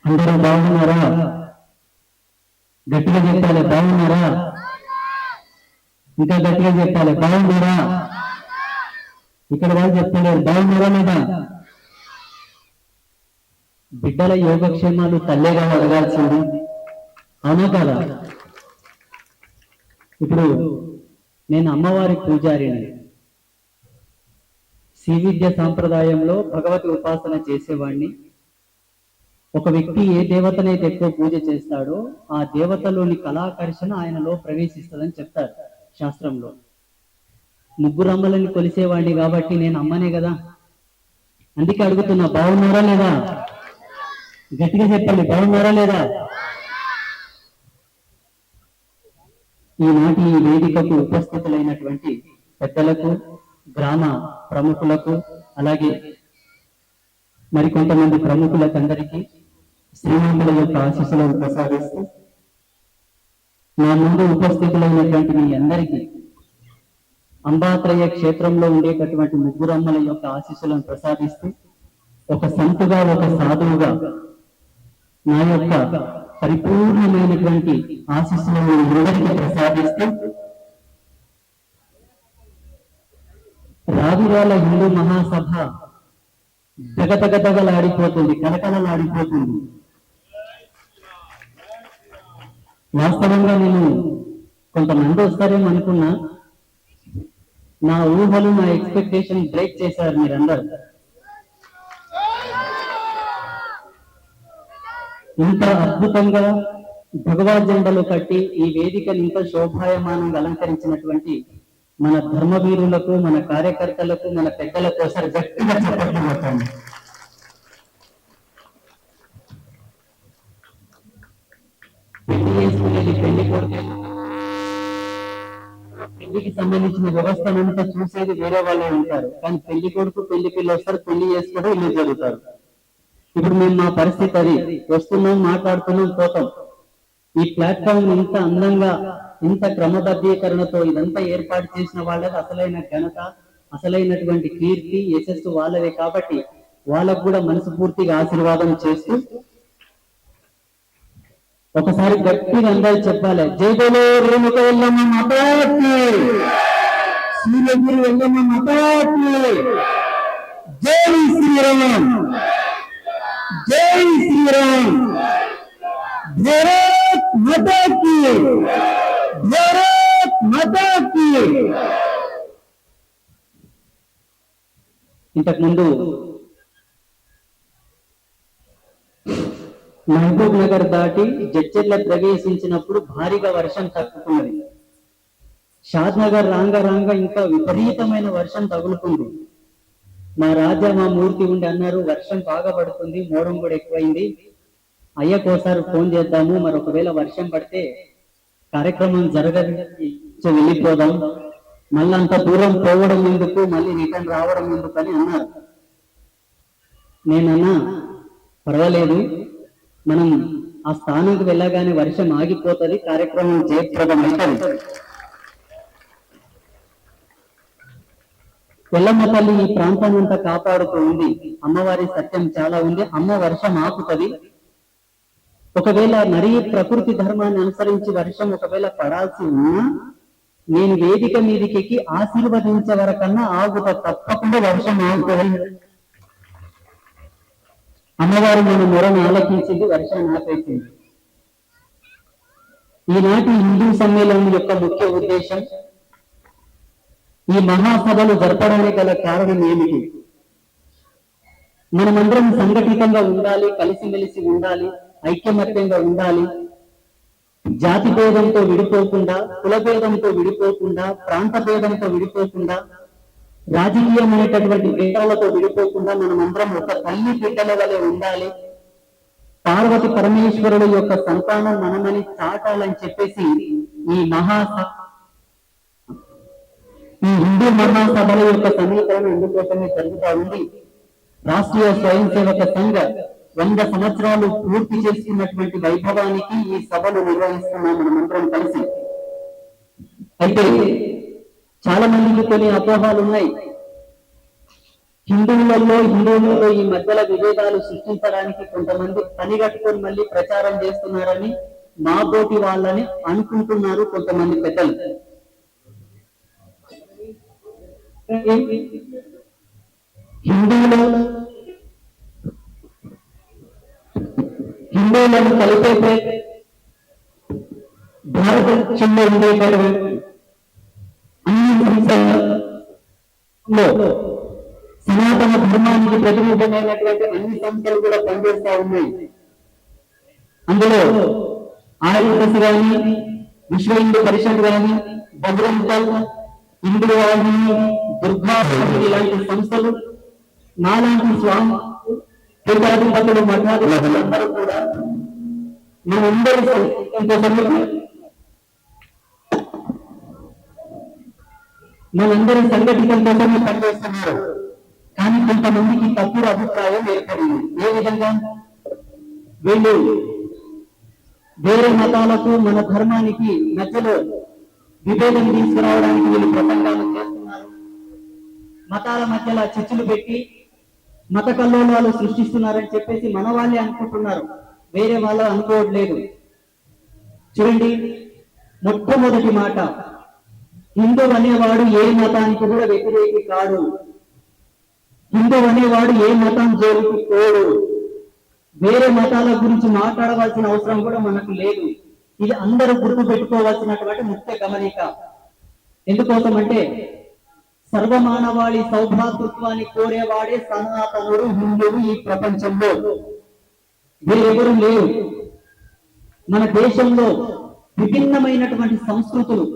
అందరూ బాగున్నారా? గట్టిగా చెప్పాలి, బాగున్నారా? ఇంకా గట్టిగా చెప్పాలి, బాగున్నారా? ఇక్కడ వాళ్ళు చెప్తున్నారు, బాగున్నారా లేదా? బిడ్డల యోగక్షేమాలు తల్లేగా అడగాల్సింది, అవునా కదా? ఇప్పుడు నేను అమ్మవారి పూజారిని. శ్రీ విద్య సాంప్రదాయంలో భగవతి ఉపాసన చేసేవాడిని. ఒక వ్యక్తి ఏ దేవతనైతే ఎక్కువ పూజ చేస్తాడో ఆ దేవతలోని కళాకర్షణ ఆయనలో ప్రవేశిస్తుందని చెప్తారు శాస్త్రంలో. ముగ్గురు అమ్మలని కొలిసేవాడిని కాబట్టి నేను అమ్మనే కదా, అందుకే అడుగుతున్నా, బాగున్నారా లేదా? గట్టిగా చెప్పండి, బాగున్నారా లేదా? ఈనాటి ఈ వేదికకు ఉపస్థితులైనటువంటి పెద్దలకు, గ్రామ ప్రముఖులకు, అలాగే మరికొంతమంది ప్రముఖులకు అందరికీ శ్రీమంతుల యొక్క ఆశీస్సులను ప్రసాదిస్తూ, నా ముందు ఉపస్థితులైనటువంటి మీ అందరికీ అంబాత్రయ క్షేత్రంలో ఉండేటటువంటి ముగ్గురు అమ్మల యొక్క ఆశీస్సులను ప్రసాదిస్తూ, ఒక సంతుగా, ఒక సాధువుగా నా యొక్క పరిపూర్ణమైనటువంటి ఆశీస్సులను అందరికీ ప్రసాదిస్తూ, రావిరాల హిందూ మహాసభ దగదగదగలాడిపోతుంది, కలకలలాడిపోతుంది. వాస్తవంగా నేను కొంతమంది వస్తారేమో అనుకున్నా, నా ఊహలు, నా ఎక్స్పెక్టేషన్ బ్రేక్ చేశారు మీరందరూ. ఇంత అద్భుతంగా భగవద్ జెండలు కట్టి ఈ వేదికను ఇంత శోభాయమానంగా అలంకరించినటువంటి మన ధర్మవీరులకు, మన కార్యకర్తలకు, మన పెద్దలకు ఒకసారి గట్టిగా చెప్పండి. పెళ్లి చేసుకునేది పెళ్లి కొడుకు, పెళ్లికి సంబంధించిన వ్యవస్థనంతా చూసేది వేరే వాళ్ళే ఉంటారు, కానీ పెళ్లి కొడుకు పెళ్లి పిల్లలు వస్తారు, పెళ్లి చేసుకోవడం ఇల్లు జరుగుతారు. ఇప్పుడు మేము మా పరిస్థితి అది, వస్తున్నాం, మాట్లాడుతున్నాం, పోతాం. ఈ ప్లాట్ఫామ్ ఇంత అందంగా, ఇంత క్రమబద్ధీకరణతో ఇదంతా ఏర్పాటు చేసిన వాళ్ళకి అసలైన ఘనత, అసలైనటువంటి కీర్తి, యశస్సు వాళ్ళదే. కాబట్టి వాళ్ళకు కూడా మనస్ఫూర్తిగా ఆశీర్వాదం చేస్తూ ఒకసారి గట్టిగా అందరూ చెప్పాలి, జై బోలో రేణుక ఎల్లమ్మ మాతాకి, సూర్యగిరి ఎల్లమ్మ మాతాకి, జై శ్రీరామ్, జై శ్రీరామ్, భారత్ మాతా కీ, భారత్ మాతా కీ. ఇంతకుముందు మహబూబ్ నగర్ దాటి జడ్చెర్ల ప్రవేశించినప్పుడు భారీగా వర్షం తగ్గుతున్నది. షాద్ నగర్ రాంగ ఇంకా విపరీతమైన వర్షం తగులుతుంది. మా రాజా, మా మూర్తి ఉండి అన్నారు, వర్షం బాగా పడుతుంది, మోడం కూడా ఎక్కువైంది, అయ్యకోసారి ఫోన్ చేద్దాము, మరి ఒకవేళ వర్షం పడితే కార్యక్రమం వెళ్ళిపోదాం, మళ్ళీ అంత దూరం పోవడం ఎందుకు, మళ్ళీ రిటర్న్ రావడం ఎందుకు అని అన్నారు. నేనన్నా, పర్వాలేదు, మనం ఆ స్థానానికి వెళ్ళగానే వర్షం ఆగిపోతుంది, కార్యక్రమం జయప్రదమవుతుంది. ఎల్లమ్మ తల్లి ఈ ప్రాంతం అంతా కాపాడుతూ ఉంది. అమ్మవారి సత్యం చాలా ఉంది. అమ్మ వర్షం ఆపుతుంది. ఒకవేళ మరీ ప్రకృతి ధర్మాన్ని అనుసరించి వర్షం ఒకవేళ పడాల్సి ఉన్నా, నేను వేదిక మీదికి ఆశీర్వదించే వరకన్నా ఆగుతా, తప్పకుండా వర్షం ఆగుతుంది. అమ్మవారు మన మొరను ఆలకించింది, వర్షాన్ని ఆపేసింది. ఈనాటి హిందూ సమ్మేళనం యొక్క ముఖ్య ఉద్దేశం, ఈ మహాసభలు జరపడానికి గల కారణం ఏమిటి? మనమందరం సంఘటితంగా ఉండాలి, కలిసిమెలిసి ఉండాలి, ఐక్యమత్యంగా ఉండాలి. జాతి భేదంతో విడిపోకుండా, కుల భేదంతో విడిపోకుండా, ప్రాంత భేదంతో విడిపోకుండా, రాజకీయమైనటువంటి భేదాలతో విడిపోకుండా మనమందరం ఒక తల్లి బిడ్డల వలె ఉండాలి. పార్వతి పరమేశ్వరుడు యొక్క సంతానం మనమని చాటాలని చెప్పేసి ఈ హిందూ మహాసభల యొక్క సమీకరణ ఎందుకోసమే జరుగుతూ ఉంది. రాష్ట్రీయ స్వయం సేవక సంఘ 100 సంవత్సరాలు పూర్తి చేసుకున్నటువంటి వైభవానికి ఈ సభలు నిర్వహిస్తున్నాం మనమందరం కలిసి. అయితే చాలా మందికి కొన్ని అపోహాలు ఉన్నాయి. హిందువులలో ఈ మధ్యల విభేదాలు సృష్టించడానికి కొంతమంది పని కట్టుకొని మళ్ళీ ప్రచారం చేస్తున్నారని మా బోటి వాళ్ళని అనుకుంటున్నారు కొంతమంది పెద్దలు. హిందువులను కలిపే భారతదేశంలో ఉండేటటువంటి సనాతన ధర్మానికి ప్రతిరూపమైనటువంటి అన్ని సంస్థలు కూడా పనిచేస్తా ఉన్నాయి. అందులో ఆర్ఎస్ఎస్ గాని, విశ్వ హిందూ పరిషత్ గాని, బజరంగ్ దళ్, హిందూ వాహిని, దుర్గా ఇలాంటి సంస్థలు, నాలాంటి స్వామి పీఠాధిపతులు, మఠాధిపతులందరూ కూడా మనందరి సంఘటితం కోసమే పనిచేస్తున్నారు. కానీ కొంతమందికి తప్పుడు అభిప్రాయం ఏర్పడింది. ఏ విధంగా? వీళ్ళు వేరే మతాలకు మన ధర్మానికి మధ్యలో విభేదం తీసుకురావడానికి వీళ్ళు ప్రసంగాలు చేస్తున్నారు. మతాల మధ్యలో చిచ్చులు పెట్టి మత కల్లోలాలు సృష్టిస్తున్నారని చెప్పేసి మన వాళ్ళే అనుకుంటున్నారు, వేరే వాళ్ళు అనుకోవట్లేదు. చూడండి, మొట్టమొదటి మాట, హిందూ అనేవాడు ఏ మతానికి కూడా వ్యతిరేకి కాడు. హిందూ అనేవాడు ఏ మతం జోలికి పోడు. వేరే మతాల గురించి మాట్లాడవలసిన అవసరం కూడా మనకు లేదు. ఇది అందరూ గుర్తు పెట్టుకోవాల్సినటువంటి ముఖ్య గమనిక. ఎందుకోసం అంటే సర్వమానవాళి సౌభ్రాతృత్వాన్ని కోరేవాడే సనాతనుడు, హిందువు ఈ ప్రపంచంలో, వేరెవరు లేరు. మన దేశంలో విభిన్నమైనటువంటి సంస్కృతులు,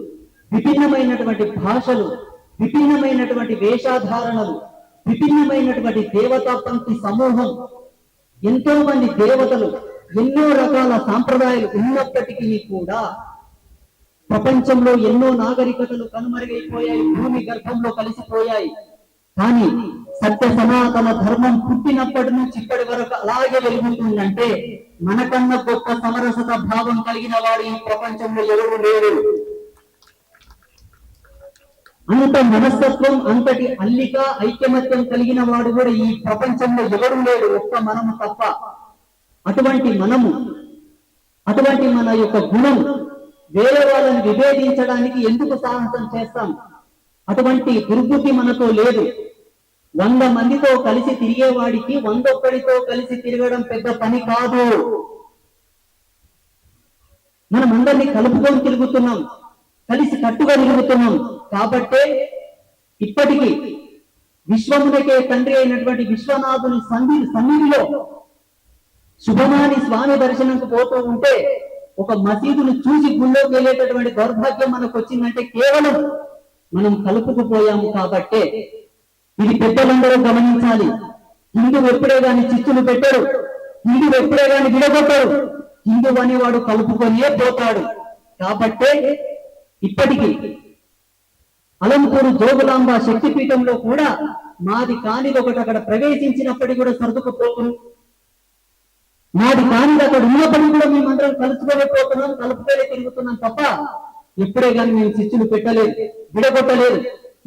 విభిన్నమైనటువంటి భాషలు, విభిన్నమైనటువంటి వేషాధారణలు, విభిన్నమైనటువంటి దేవతా పంక్తి సమూహం, ఎంతో మంది దేవతలు, ఎన్నో రకాల సాంప్రదాయాలు ఉన్నప్పటికీ కూడా ప్రపంచంలో ఎన్నో నాగరికతలు కనుమరుగైపోయాయి, భూమి గర్భంలో కలిసిపోయాయి. కానీ సత్య సనాతన ధర్మం పుట్టినప్పటి నుంచి ఇప్పటి వరకు అలాగే వెలుగుతుందంటే మనకన్నా గొప్ప సమరసత భావం కలిగిన వాడు ఈ ప్రపంచంలో ఎవరు లేరు. అంత మనస్తత్వం, అంతటి అల్లిక, ఐక్యమత్యం కలిగిన వాడు కూడా ఈ ప్రపంచంలో ఎవరు లేడు, ఒక్క మనము తప్ప. అటువంటి మన యొక్క గుణం వేరే వాళ్ళని విభేదించడానికి ఎందుకు సాహసం చేస్తాం? అటువంటి దుర్బుద్ధి మనతో లేదు. 100 మందితో కలిసి తిరిగేవాడికి 101తో కలిసి తిరగడం పెద్ద పని కాదు. మనం అందరినీ కలుపుకొని తిరుగుతున్నాం, కలిసి కట్టుగా తిరుగుతున్నాం. కాబట్టే ఇప్పటికీ విశ్వమునకే తండ్రి అయినటువంటి విశ్వనాథుని సన్నిధిలో శుభమాని స్వామి దర్శనంకు పోతూ ఉంటే ఒక మసీదును చూసి గుళ్ళోకి వెళ్ళేటటువంటి దౌర్భాగ్యం మనకు వచ్చిందంటే కేవలం మనం కలుపుకుపోయాము కాబట్టే. ఇది పెద్దలందరూ గమనించాలి. హిందువు ఎప్పుడే గాని చిచ్చులు పెట్టారు, హిందువు ఎప్పుడే గాని విడగొట్టారు. హిందువు అనేవాడు కలుపుకొనే పోతాడు. కాబట్టే ఇప్పటికీ అలంపూరు జోగులాంబ శక్తిపీఠంలో కూడా మాది కానిది ఒకటి అక్కడ ప్రవేశించినప్పటికీ కూడా సర్దుకుపోతున్నాం. మాది కానిది అక్కడ ఉన్నప్పటికీ కూడా మేమందరం కలుపుకోలేకపోతున్నాం, కలుపుకోలే తిరుగుతున్నాం తప్ప ఎప్పుడే కానీ మేము చిచ్చులు పెట్టలేదు, విడగొట్టలేదు.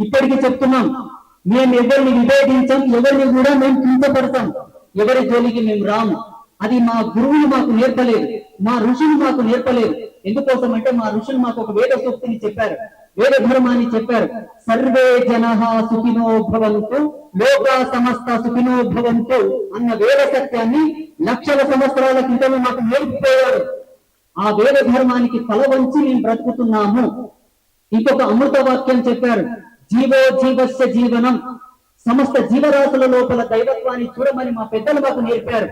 ఇప్పటికీ చెప్తున్నాం, మేము ఎవరిని విభేదించాం, ఎవరిని కూడా మేము కించపడతాం, ఎవరి జోలికి మేము రాము. అది మా గురువులు మాకు నేర్పలేదు, మా ఋషులు మాకు నేర్పలేదు. ఎందుకోసం అంటే మా ఋషులు మాకు ఒక వేద సూక్తిని చెప్పారు, వేద ధర్మాన్ని చెప్పారు. సర్వే జనః సుఖినో భవంతు లోకా సమస్త సుఖినో భవంతు అన్న వేద సత్యాన్ని లక్షల సంవత్సరాల క్రితమే మాకు నేర్పిపోయారు. ఆ వేద ధర్మానికి తల వంచి మేము బ్రతుకుతున్నాము. ఇంకొక అమృత వాక్యం చెప్పారు, జీవో జీవస్య జీవనం, సమస్త జీవరాశుల లోపల దైవత్వాన్ని చూడమని మా పెద్దలు మాకు నేర్పారు.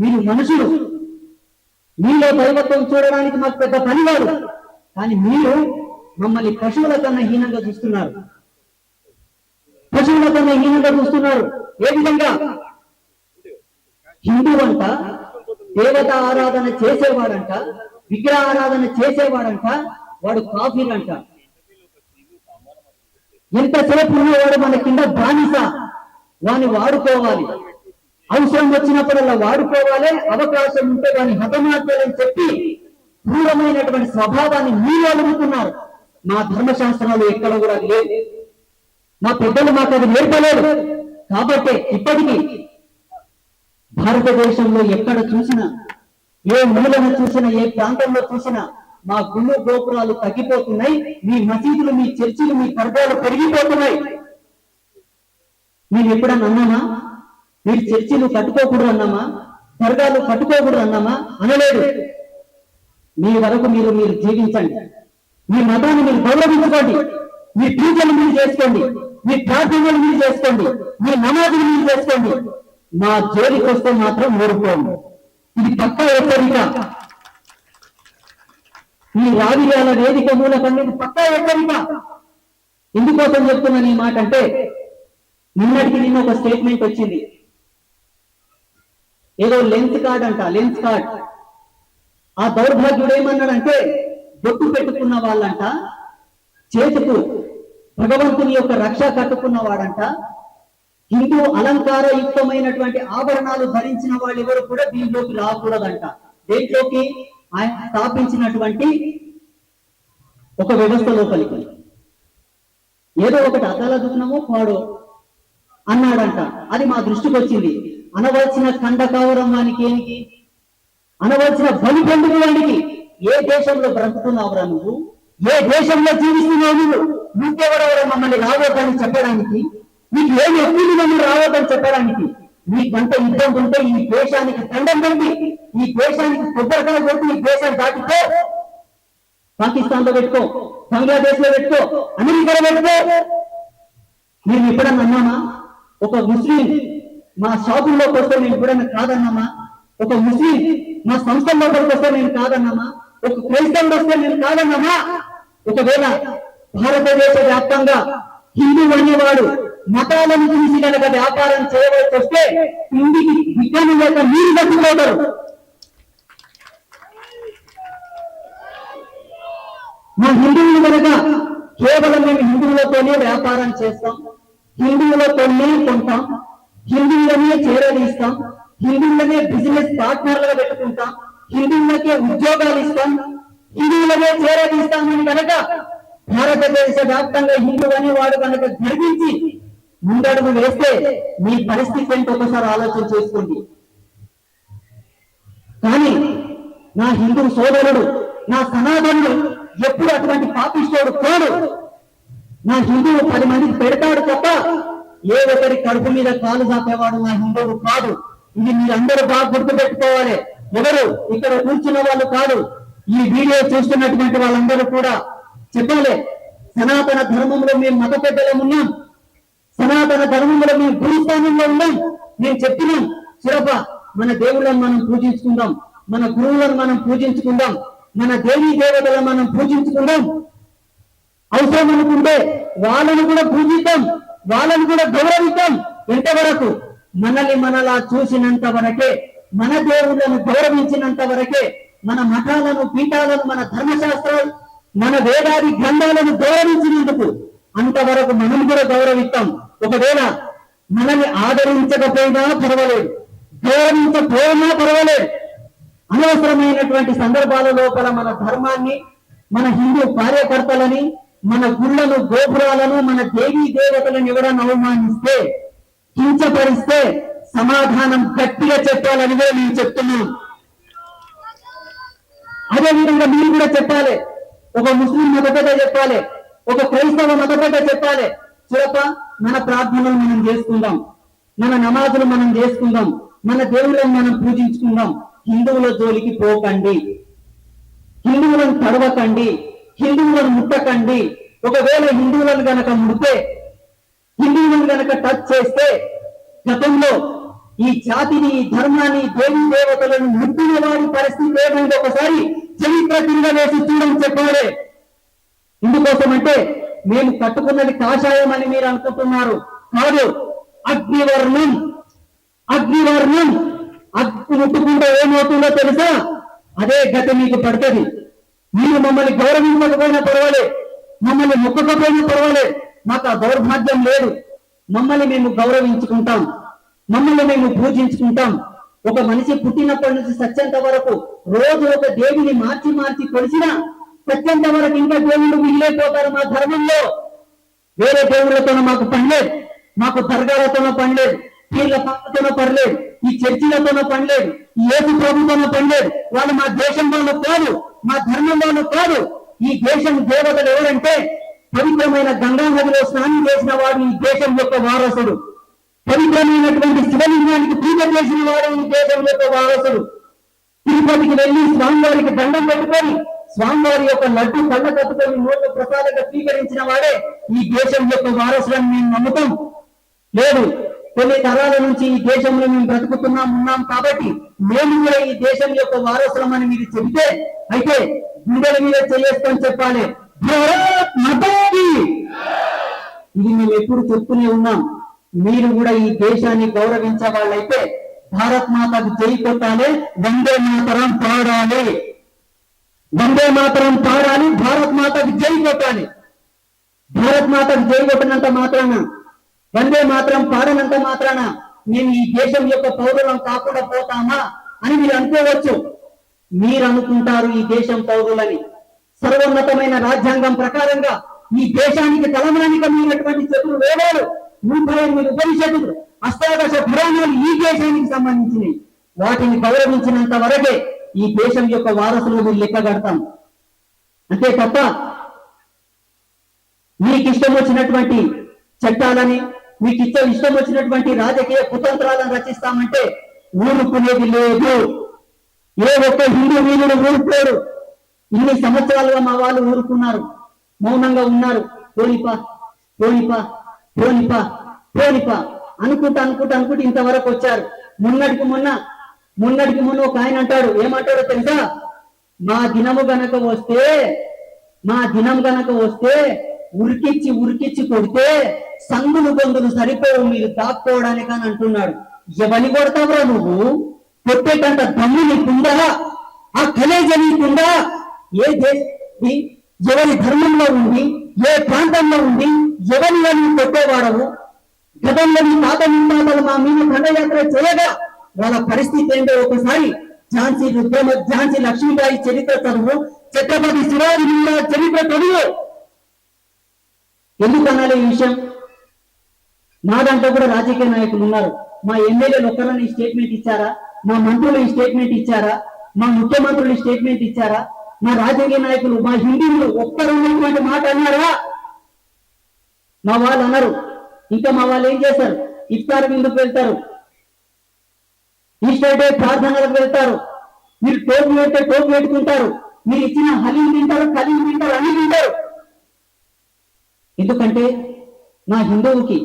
మీరు మనుషులు, మీలో దైవత్వం చూడడానికి మాకు పెద్ద పని వారు, కానీ మీరు మమ్మల్ని పశువుల కన్నా హీనంగా చూస్తున్నారు. పశువుల కన్నా హీనంగా చూస్తున్నారు. ఏ విధంగా? హిందూ అంట దేవత ఆరాధన చేసేవాడంట, విగ్రహ ఆరాధన చేసేవాడంట, వాడు కాఫీలంట. ఎంతసేపు ఉన్నవాడు మన కింద బానిస, వాని వాడుకోవాలి, అవసరం వచ్చినప్పుడల్లా వాడుకోవాలి, అవకాశం ఉంటే వాని హతమార్చాలని చెప్పి క్రూరమైనటువంటి స్వభావాన్ని మీరు అడుగుతున్నారు. మా ధర్మశాస్త్రాలు ఎక్కడ కూడా లేదు, మా పెద్దలు మాకు అది నేర్పలేదు. కాబట్టి ఇప్పటికీ భారతదేశంలో ఎక్కడ చూసినా, ఏ మూలను చూసినా, ఏ ప్రాంతంలో చూసినా మా గుళ్ళు గోపురాలు తగ్గిపోతున్నాయి, మీ మసీదులు, మీ చర్చిలు, మీ దర్గాలు పెరిగిపోతున్నాయి. మేము ఎప్పుడన్నా అన్నామా మీరు చర్చిలు కట్టుకోకూడదు అన్నామా, దర్గాలు కట్టుకోకూడదు అన్నామా? అనలేదు. మీ వరకు మీరు జీవించండి, మీ మతాన్ని మీరు గౌరవించుకోండి, మీ పూజలు మీరు చేసుకోండి, మీ ప్రార్థనలు మీరు చేసుకోండి, మీ నమాజులు మీరు చేసుకోండి. మా జోలికి వస్తే మాత్రం ఊరుకోండి. ఇది పక్కా హెచ్చరిక. ఈ రావిర్యాల వేదిక మూలకం పక్కా హెచ్చరిక. ఎందుకోసం చెప్తున్నాను ఈ మాట అంటే, నిన్న ఒక స్టేట్మెంట్ వచ్చింది. ఏదో లెన్స్ కార్డ్ అంట, లెన్స్ కార్డ్. ఆ దౌర్భాగ్యుడు ఏమన్నాడంటే, బొట్టు పెట్టుకున్న వాళ్ళంట, చేతుకు భగవంతుని యొక్క రక్ష కట్టుకున్న వాడంట, హిందూ అలంకారయుక్తమైనటువంటి ఆభరణాలు ధరించిన వాళ్ళు ఎవరు కూడా దీంట్లోకి రాకూడదంట. దేంట్లోకి? ఆయన స్థాపించినటువంటి ఒక వ్యవస్థ లోపలికి. ఏదో ఒకటి అద్దాల దుఃఖనమో పాడో అన్నాడంట. అది మా దృష్టికి వచ్చింది. అనవలసిన ఖండకావరం వానికి ఏనికి, అనవలసిన బలి పండుగ వానికి. ఏ దేశంలో బ్రతుకుతున్నావురా నువ్వు? ఏ దేశంలో జీవిస్తున్నావు నువ్వు? నువ్వెవరెవరో మమ్మల్ని రావద్దని చెప్పడానికి, నీకు ఏమి ఎక్కువ మమ్మల్ని రావద్దని చెప్పడానికి, నీకంత యుద్ధం ఉంటే ఈ దేశానికి దండం పెట్టి, ఈ దేశానికి కొబ్బరికాయ కొట్టి ఈ దేశాన్ని దాటిపో. పాకిస్తాన్ లో పెట్టుకో, బంగ్లాదేశ్ లో పెట్టుకో, అమెరికాలో పెట్టుకో. మేము ఎప్పుడన్నా అన్నామా? ఒక ముస్లిం మా షాపుల్లోకి వస్తే మేము ఎప్పుడన్నా కాదన్నామా? ఒక ముస్లిం మా సంస్థల్లోకి వస్తే మేము కాదన్నామా? ఒక క్రైస్తవుడు వస్తే మేము కాదన్నామా? ఒకవేళ భారతదేశ వ్యాప్తంగా హిందూ అనేవాడు మతాలను చూసి కనుక వ్యాపారం చేయవలసి వస్తే హిందీకి విజ్ఞానం లేక మీరు బతుకుతారు. మా హిందువులు కనుక కేవలం మేము హిందువులతోనే వ్యాపారం చేస్తాం, హిందువులతోనే కొంటాం, హిందువులనే చేరదీస్తాం, హిందువులనే బిజినెస్ పార్ట్నర్లుగా పెట్టుకుంటాం, హిందువులకే ఉద్యోగాలు ఇస్తాం, హిందువులనే చేరదీస్తామని కనుక భారతదేశ వ్యాప్తంగా హిందూ అనేవాడు కనుక గర్వించి ముందడుగు వేస్తే మీ పరిస్థితి ఏంటో ఒకసారి ఆలోచన చేసుకోండి. కానీ నా హిందూ సోదరుడు, నా సనాతనుడు ఎప్పుడు అటువంటి పాపిస్తోడు కాడు. నా హిందువు 10 మందికి పెడతాడు తప్ప ఏ ఒకరి కడుపు మీద కాలు చాపేవాడు నా హిందువు కాదు. ఇది మీరందరూ బాగా గుర్తుపెట్టుకోవాలి. ఎవరు ఇక్కడ కూర్చున్న వాళ్ళు కాదు, ఈ వీడియో చూస్తున్నటువంటి వాళ్ళందరూ కూడా చెప్పలే. సనాతన ధర్మంలో మేము మత పెద్దలం ఉన్నాం, సనాతన ధర్మంలో మేము గురుస్థానంలో ఉన్నాం. మేము చెప్పినాం, చిరప మన దేవుళ్ళను మనం పూజించుకుందాం, మన గురువులను మనం పూజించుకుందాం, మన దేవీ దేవతలను మనం పూజించుకుందాం. అవసరం అనుకుంటే వాళ్ళను కూడా పూజిద్దాం, వాళ్ళను కూడా గౌరవిద్దాం. ఎంతవరకు? మనల్ని మనలా చూసినంత వరకే, మన దేవుళ్ళను గౌరవించినంత వరకే, మన మఠాలను, పీఠాలను, మన ధర్మశాస్త్రాలు, మన వేదాది గ్రంథాలను గౌరవించినందుకు అంతవరకు మనం కూడా గౌరవిస్తాం. ఒకవేళ మనల్ని ఆదరించకపోయినా పర్వాలేదు, గౌరవించకపోయినా పర్వాలేదు, అనవసరమైనటువంటి సందర్భాల లోపల మన ధర్మాన్ని, మన హిందూ కార్యకర్తలని, మన గుళ్ళను, గోపురాలను, మన దేవీ దేవతలను ఎవరైనా అవమానిస్తే, కించపరిస్తే సమాధానం గట్టిగా చెప్పాలనివే నేను చెప్తున్నాను. అదేవిధంగా మీరు కూడా చెప్పాలి. ఒక ముస్లిం మతపెద్ద చెప్పాలి, ఒక క్రైస్తవ మతపెద్ద చెప్పాలి. చూడక మన ప్రార్థనలు మనం చేసుకుందాం, మన నమాజులు మనం చేసుకుందాం, మన దేవుళ్ళని మనం పూజించుకుందాం. హిందువుల జోలికి పోకండి, హిందువులను తడవకండి, హిందువులను ముట్టకండి. ఒకవేళ హిందువులను గనక ముడితే, హిందువులను గనక టచ్ చేస్తే, గతంలో ఈ జాతిని, ఈ ధర్మాన్ని, దేవీ దేవతలను ముట్టిన వారి పరిస్థితి ఏమైంది ఒకసారి చరిత్ర తిరగవేసి చూడని చెప్పాలి. ఇందుకోసం అంటే మేము కట్టుకున్నది కాషాయం అని మీరు అనుకుంటున్నారు. కాదు, అగ్నివర్ణం. అగ్నివర్ణం. అగ్ని ముట్టుకుంటే ఏమవుతుందో తెలుసా? అదే గతి మీకు పడుతుంది. మీరు మమ్మల్ని గౌరవించకపోయినా పర్వాలేదు, మమ్మల్ని మొక్కకపోయినా పర్వాలేదు, మాకు ఆ దౌర్భాగ్యం లేదు. మమ్మల్ని మేము గౌరవించుకుంటాం, మమ్మల్ని మేము పూజించుకుంటాం. ఒక మనిషి పుట్టినప్పటి నుంచి సత్యంత వరకు రోజు ఒక దేవుని మార్చి మార్చి కొలిసినా సత్యంత వరకు ఇంకా దేవుళ్ళు మిగిలిపోతారు. మా ధర్మంలో వేరే దేవుళ్ళతో మాకు పని లేదు. మాకు దర్గాలతోనో పని లేదు, పీర్ల పక్కతోనో పనిలేదు, ఈ చర్చిలతోనో పని లేదు, ఈ ఏసు ప్రభుతోనో పని లేదు. వాళ్ళు మా దేశం వాళ్ళు కాదు, మా ధర్మం వాళ్ళు కాదు. ఈ దేశం దేవతలు ఎవరంటే పవిత్రమైన గంగా నదిలో స్నానం చేసిన వాడు ఈ దేశం యొక్క వారసుడు. పవిత్రమైనటువంటి శివలింగానికి పూజ చేసిన వాడు ఈ దేశం యొక్క వారసుడు. తిరుపతికి వెళ్లి స్వామివారికి దండం పెట్టుకొని స్వామివారి యొక్క లడ్డు కళ్ళ కట్టుకొని నోటు ప్రసాదంగా స్వీకరించిన వాడే ఈ దేశం యొక్క వారసులను మేము నమ్ముతాం. లేదు, కొన్ని తరాల నుంచి ఈ దేశంలో మేము ఉన్నాం కాబట్టి మేము కూడా ఈ దేశం యొక్క వారసులం అని మీరు చెబితే అయితే గుండెల మీద చేసుకొని చెప్పాలి, భారత్ మాతాకి. ఇది మేము ఎప్పుడు చెప్తూనే ఉన్నాం. మీరు కూడా ఈ దేశాన్ని గౌరవించే వాళ్ళైతే భారత్ మాతకు జై కొట్టాలి, వందే మాతరం పాడాలి, వందే మాతరం పాడాలి, భారత్ మాతకు జై కొట్టాలి. భారత్ మాతకు జై కొట్టినంత మాత్రాన, వందే మాత్రం పాడనంత మాత్రాన నేను ఈ దేశం యొక్క పౌరులం కాకుండా పోతామా అని మీరు అనుకోవచ్చు. మీరు అనుకుంటారు ఈ దేశం పౌరులని. సర్వోన్నతమైన రాజ్యాంగం ప్రకారంగా ఈ దేశానికి తలమానికమైనటువంటి చతురు వేదాలు, 38 ఉపనిషత్తులు, అష్టాదశ పురాణాలు ఈ దేశానికి సంబంధించినవి. వాటిని గౌరవించినంత వరకే ఈ దేశం యొక్క వారసులు మీరు లెక్క కడతాం. అంతే తప్ప మీకు ఇష్టం వచ్చినటువంటి చట్టాలని, మీకు ఇష్టం వచ్చినటువంటి రాజకీయ కుతంత్రాలను రచిస్తామంటే ఊరుకునేది లేదు. ఏ ఒక్క హిందూ వీరుడు ఊరుకోడు. ఇన్ని సంవత్సరాలుగా మా వాళ్ళు ఊరుకున్నారు, మౌనంగా ఉన్నారు. పోనిపా పోనిపా పోనిపా పోనిపా అనుకుంటూ ఇంతవరకు వచ్చారు. మొన్నటికి మొన్న ఒక ఆయన అంటాడు, ఏమంటాడో తెలుసా? మా దినం గనక వస్తే ఉరికిచ్చి కొడితే సంగులు గొంతులు సరిపోవు మీరు దాక్కోవడానికి అని అంటున్నాడు. ఎవరిని కొడతావురా నువ్వు? కొట్టేటంత దమ్ము నీకుందా? ఆ కలేజ నీకుందా? ఎవరి ధర్మంలో ఉండి, ఏ ప్రాంతంలో ఉండి ఎవరిని నువ్వు కొట్టేవాడవు? గతంలో నీ తాత ముత్తాతలు మా మీద దండయాత్ర చేయగా వాళ్ళ పరిస్థితి ఏంటో ఒకసారి ఝాన్సీ లక్ష్మీబాయి చరిత్ర చదువు, ఛత్రపతి శివాజీ చరిత్ర చదువు. ఎందుకు అనాలి ఈ విషయం? మా దాంట్లో కూడా రాజకీయ నాయకులు ఉన్నారు. మా ఎమ్మెల్యేలు ఒక్కరని స్టేట్మెంట్ ఇచ్చారా? మా మంత్రులు ఈ స్టేట్మెంట్ ఇచ్చారా? మా ముఖ్యమంత్రులు ఈ స్టేట్మెంట్ ఇచ్చారా? మా రాజకీయ నాయకులు, మా హిందువులు ఒక్కరు ఉన్నటువంటి మాట అన్నారా? మా వాళ్ళు అన్నారు. ఇంకా మా వాళ్ళు ఏం చేశారు? ఇఫ్తార్ విందుకు వెళ్తారు, ఈస్టర్ డే ప్రార్థనలకు వెళ్తారు. మీరు టోపీ పెడితే టోపీ పెట్టుకుంటారు, మీరు ఇచ్చిన హలీం తింటారు, కలీం తింటారు, అన్ని తింటారు. ఎందుకంటే నా హిందువుకి,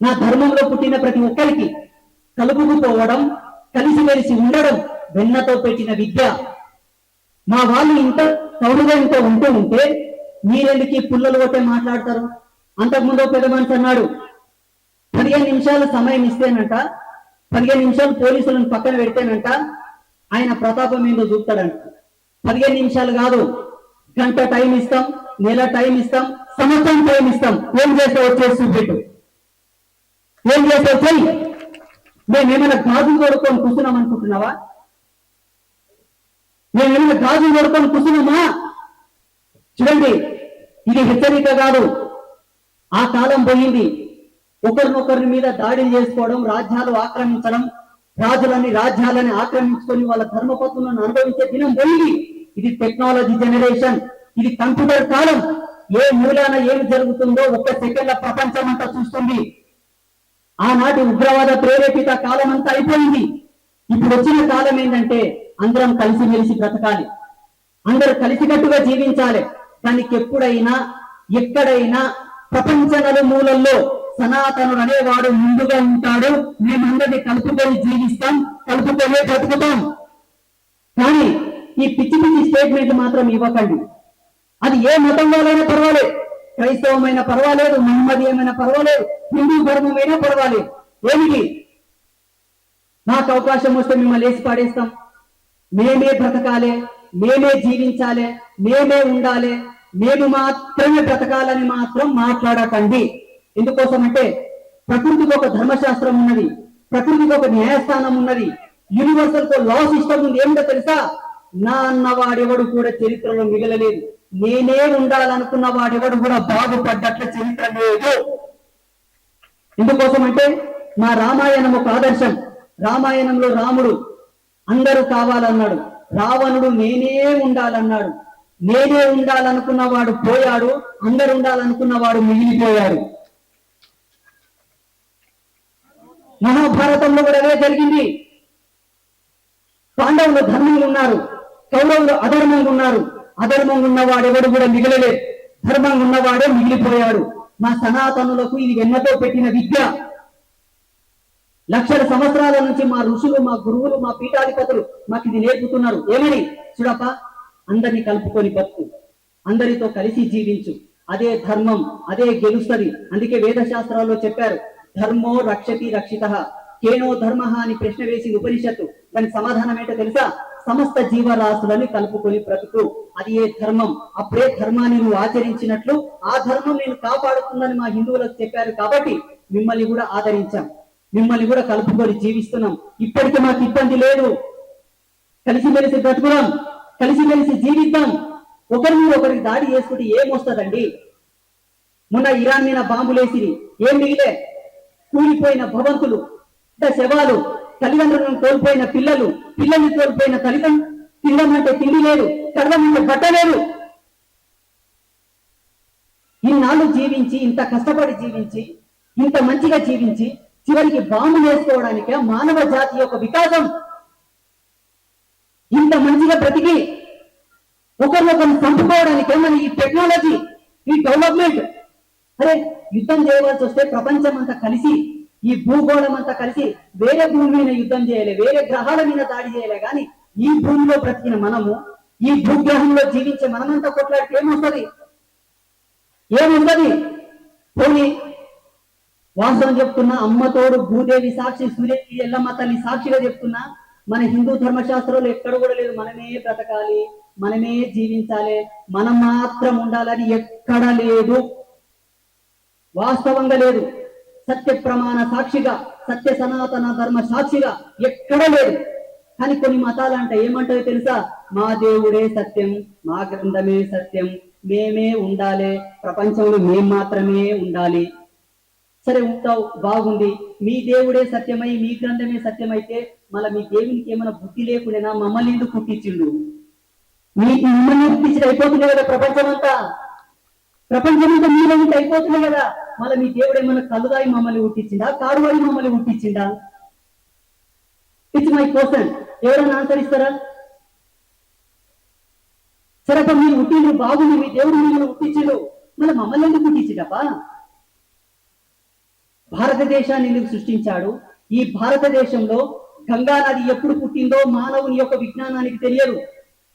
నా ధర్మంలో పుట్టిన ప్రతి ఒక్కరికి కలుపుకుపోవడం, కలిసిమెలిసి ఉండడం వెన్నతో పెట్టిన విద్య. మా వాళ్ళు ఇంత తౌడుగా ఇంత ఉంటే మీరెందుకు పుల్లలు కొట్టే మాట్లాడతారు? అంతకుముందు పెద్ద మనిషి అన్నాడు, 15 నిమిషాలు సమయం ఇస్తేనంట, 15 నిమిషాలు పోలీసులను పక్కన పెడితేనంట ఆయన ప్రతాపం ఏందో చూపుతాడంట. 15 నిమిషాలు కాదు, గంట టైం ఇస్తాం, నెల టైం ఇస్తాం, సంవత్సరం టైం ఇస్తాం. ఏం చేస్తావు వచ్చేసి చూపెట్టు, ఏం చేస్తావు చెయ్యి. మేమేమైనా గాజులు కొడుకొని కూర్చున్నాం అనుకుంటున్నావా? మేమేమైనా గాజులు కొడుకొని కూర్చున్నామా? చూడండి, ఇది హెచ్చరిక కాదు. ఆ కాలం పోయింది. ఒకరినొకరి మీద దాడులు చేసుకోవడం, రాజ్యాలు ఆక్రమించడం, రాజ్యాలని ఆక్రమించుకొని వాళ్ళ ధర్మపత్రులను అనుభవించే దినం పోయింది. ఇది టెక్నాలజీ జనరేషన్, ఇది కంప్యూటర్ కాలం. ఏ మూలాన ఏమి జరుగుతుందో ఒక్క సెకండ్ల ప్రపంచం అంతా చూస్తుంది. ఆనాటి ఉగ్రవాద ప్రేరేపిత కాలం అంతా అయిపోయింది. ఇప్పుడు వచ్చిన కాలం ఏంటంటే అందరం కలిసిమెలిసి బ్రతకాలి, అందరూ కలిసికట్టుగా జీవించాలి. దానికి ఎప్పుడైనా ఎక్కడైనా ప్రపంచ నలుమూలల్లో సనాతనుడు అనేవాడు ముందుగా ఉంటాడు. మేమందరినీ కలుపుకొని జీవిస్తాం, కలుపుకొనే బ్రతుకుతాం. కానీ ఈ పిచ్చి స్టేట్మెంట్ మాత్రం ఇవ్వకండి. అది ఏ మతం వాళ్ళైనా పర్వాలేదు, క్రైస్తవమైన పర్వాలేదు, మహమ్మదీయమైన పర్వాలేదు, హిందూ ధర్మమైనా పర్వాలేదు. ఏమిటి? నాకు అవకాశం వస్తే మిమ్మల్ని వేసి పాడేస్తాం, మేమే బ్రతకాలి, మేమే జీవించాలి, మేమే ఉండాలి, మేము మాత్రమే బ్రతకాలని మాత్రం మాట్లాడకండి. ఎందుకోసం అంటే ప్రకృతికి ఒక ధర్మశాస్త్రం ఉన్నది, ప్రకృతికి ఒక న్యాయస్థానం ఉన్నది, యూనివర్సల్ లా సిస్టమ్ ఉంది. ఏమిటో తెలుసా? నా అన్నవాడెవడు కూడా చరిత్రలో మిగలలేదు, నేనే ఉండాలనుకున్న వాడెవడు కూడా బాగుపడ్డట్ల చరిత్ర లేదు. ఎందుకోసం అంటే మా రామాయణం ఒక ఆదర్శం. రామాయణంలో రాముడు అందరూ కావాలన్నాడు, రావణుడు నేనే ఉండాలన్నాడు. నేనే ఉండాలనుకున్నవాడు పోయాడు, అందరు ఉండాలనుకున్నవాడు మిగిలిపోయాడు. మహాభారతంలో కూడా అదే జరిగింది. పాండవులు ధర్మంగా ఉన్నారు, కౌరవులు అధర్మంగా ఉన్నారు. అధర్మంగా ఉన్నవాడు ఎవడు కూడా మిగిలలేదు, ధర్మంగా ఉన్నవాడే మిగిలిపోయాడు. మా సనాతనులకు ఇది వెన్నతో పెట్టిన విద్య. లక్షల సంవత్సరాల నుంచి మా ఋషులు, మా గురువులు, మా పీఠాధిపతులు మాకు ఇది నేర్పుతున్నారు. ఏమని? చూడప్ప, అందరినీ కలుపుకొని బతుకు, అందరితో కలిసి జీవించు, అదే ధర్మం, అదే గెలుస్తుంది. అందుకే వేద శాస్త్రాల్లో చెప్పారు, ధర్మో రక్షతి రక్షిత, కేనో ధర్మ అని ప్రశ్న వేసింది ఉపనిషత్తు. దానికి సమాధానం ఏంటో తెలుసా? సమస్త జీవరాశులని కలుపుకొని బ్రతుకు, అది ఏ ధర్మం. అప్పుడే ధర్మాన్ని నువ్వు ఆచరించినట్లు ఆ ధర్మం నేను కాపాడుతుందని మా హిందువులకు చెప్పారు. కాబట్టి మిమ్మల్ని కూడా ఆదరించాం, మిమ్మల్ని కూడా కలుపుకొని జీవిస్తున్నాం. ఇప్పటికీ మాకు ఇబ్బంది లేదు, కలిసిమెలిసి బ్రతుకుదాం, కలిసిమెలిసి జీవిద్దాం. ఒకరిని ఒకరికి దాడి చేసుకుంటే ఏమొస్తుందండి? మొన్న ఇరాన్ మీద బాంబులేసిరి, ఏం మిగిలే? కూలిపోయిన భవంతులు, శవాలు, తల్లిదండ్రులను కోల్పోయిన పిల్లలు, పిల్లల్ని కోల్పోయిన తల్లిదండ్రులు. తినమంటే తిండి లేదు, కడవమంటే బట్ట లేదు. ఇన్నాళ్ళు జీవించి, ఇంత కష్టపడి జీవించి, ఇంత మంచిగా జీవించి చివరికి బాంబు వేసుకోవడానికే మానవ జాతి యొక్క వికాసం. ఇంత మంచిగా బ్రతికి ఒకరినొకరిని చంపుకోవడానికే మన ఈ టెక్నాలజీ, ఈ డెవలప్మెంట్. అరే, యుద్ధం చేయవలసి వస్తే ప్రపంచం అంతా కలిసి, ఈ భూగోళం అంతా కలిసి వేరే భూమి మీద యుద్ధం చేయలే, వేరే గ్రహాల మీద దాడి చేయలే. కానీ ఈ భూమిలో బ్రతికిన మనము, ఈ భూగ్రహంలో జీవించే మనమంతా కొట్లాడితే ఏమొస్తుంది? ఏముంటది? పోనీ వాస్తవం చెప్తున్నా, అమ్మతోడు భూదేవి సాక్షి, సూర్యకి ఎల్లమ్మ తల్లి సాక్షిగా చెప్తున్నా, మన హిందూ ధర్మశాస్త్రంలో ఎక్కడ కూడా లేదు మనమే బ్రతకాలి, మనమే జీవించాలి, మనం మాత్రం ఉండాలని ఎక్కడ లేదు, వాస్తవంగా లేదు. సత్య ప్రమాణ సాక్షిగా, సత్య సనాతన ధర్మ సాక్షిగా ఎక్కడ లేదు. కానీ కొన్ని మతాలు అంటే ఏమంటాయో తెలుసా? మా దేవుడే సత్యం, మా గ్రంథమే సత్యం, మేమే ఉండాలి, ప్రపంచంలో మేం మాత్రమే ఉండాలి. సరే, ఉంటావు, బాగుంది. మీ దేవుడే సత్యమై, మీ గ్రంథమే సత్యమైతే మళ్ళీ మీ దేవునికి ఏమైనా బుద్ధి లేకుండా మమ్మల్ని ఎందుకు పుట్టించిండు? మిమ్మల్ని పుట్టించి అయిపోతుంది కదా ప్రపంచం అంతా మీలో ఉంటే అయిపోతుంది కదా. మళ్ళీ మీ దేవుడు ఏమైనా కలుదాయి మమ్మల్ని పుట్టించిందా, కారువాయి మమ్మల్ని పుట్టించిందా? It's my question. ఎవరైనా ఆన్సర్ ఇస్తారా? సరే, అప్పుడు మీరు పుట్టిండు, బాగుంది, మీ దేవుడు మిమ్మల్ని పుట్టించిండు, మళ్ళీ మమ్మల్ని ఎందుకు పుట్టించిండప్పా? భారతదేశాన్ని ఎందుకు సృష్టించాడు? ఈ భారతదేశంలో గంగా నది ఎప్పుడు పుట్టిందో మానవుని యొక్క విజ్ఞానానికి తెలియదు.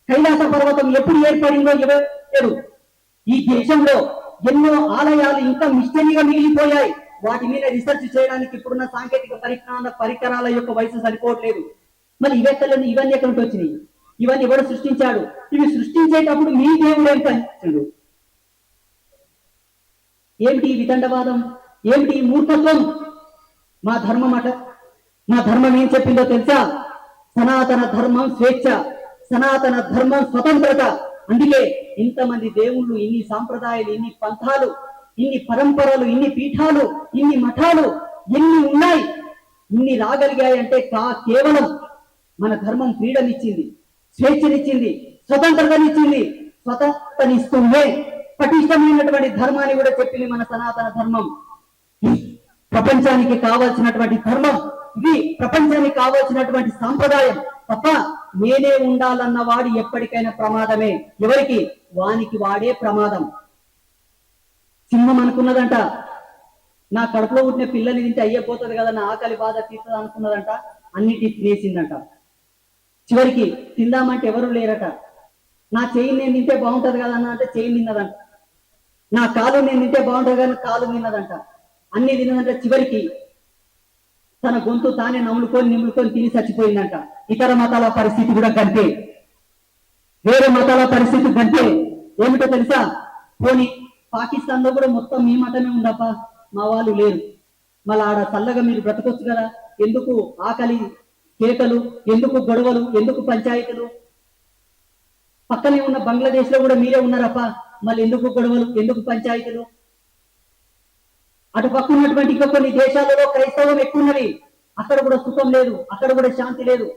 కైలాస పర్వతం ఎప్పుడు ఏర్పడిందో ఎవరు తెలియదు. ఈ దేశంలో ఎన్నో ఆలయాలు ఇంకా మిస్టరీగా మిగిలిపోయాయి. వాటి మీద రీసెర్చ్ చేయడానికి ఇప్పుడున్న సాంకేతిక పరికరాల యొక్క వయసు సరిపోవట్లేదు. మరి ఇవన్నీ ఎక్కడి నుంచి వచ్చినాయి? ఇవన్నీ ఎవరు సృష్టించాడు? ఇవి సృష్టించేటప్పుడు మీ దేవుడు ఏం పనిచేసాడు? ఏమిటి ఈ వితండవాదం? ఏమిటి ఈ మూర్ఖత్వం? మా ధర్మం మా ధర్మం ఏం చెప్పిందో తెలుసా? సనాతన ధర్మం స్వేచ్ఛ, సనాతన ధర్మం స్వతంత్రత. అందుకే ఇంతమంది దేవుళ్ళు, ఇన్ని సాంప్రదాయాలు, ఇన్ని పంథాలు, ఇన్ని పరంపరలు, ఇన్ని పీఠాలు, ఇన్ని మఠాలు ఎన్ని ఉన్నాయి, ఇన్ని రాగలిగాయి అంటే కేవలం మన ధర్మం ఫ్రీడమ్ ఇచ్చింది, స్వేచ్ఛనిచ్చింది, స్వతంత్రతనిచ్చింది. స్వతంత్రనిస్తూనే పటిష్టమైనటువంటి ధర్మాన్ని కూడా చెప్పింది మన సనాతన ధర్మం. ప్రపంచానికి కావాల్సినటువంటి ధర్మం ఇది, ప్రపంచానికి కావాల్సినటువంటి సాంప్రదాయం. తప్ప నేనే ఉండాలన్న వాడు ఎప్పటికైనా ప్రమాదమే. ఎవరికి? వానికి వాడే ప్రమాదం. సింహం అనుకున్నదంట, నా కడుపులో పుట్టిన పిల్లలు తింటే అయ్యపోతుంది కదా, నా ఆకలి బాధ తీస్తుంది అనుకున్నదంట, అన్నిటి తినేసిందంట. చివరికి తిందామంటే ఎవరు లేరట. నా చెయ్యి నేను తింటే బాగుంటది కదా అన్న అంటే చెయ్యి తిన్నదంట. నా కాలు నేను తింటే బాగుంటది కానీ కాలు తిన్నదంట. అన్ని తిన్నదంట. చివరికి తన గొంతు తానే నిములుకొని తిని చచ్చిపోయిందంట. ఇతర మతాల పరిస్థితి కూడా గంతే, వేరే మతాల పరిస్థితి గంతే. ఏమిటో తెలుసా? పోనీ పాకిస్తాన్ లో కూడా మొత్తం మీ మతమే ఉందప్ప, మా వాళ్ళు లేరు, మళ్ళీ ఆడ చల్లగా మీరు బ్రతకొచ్చు కదా, ఎందుకు ఆకలి కేకలు, ఎందుకు గొడవలు, ఎందుకు పంచాయతీలు? పక్కనే ఉన్న బంగ్లాదేశ్ లో కూడా మీరే ఉన్నారప్ప, మళ్ళీ ఎందుకు గొడవలు, ఎందుకు పంచాయతీలు? అటు పక్క ఉన్నటువంటి ఇంకా కొన్ని దేశాలలో క్రైస్తవం ఎక్కువ ఉన్నది, అక్కడ కూడా సుఖం లేదు, అక్కడ కూడా శాంతి లేదు.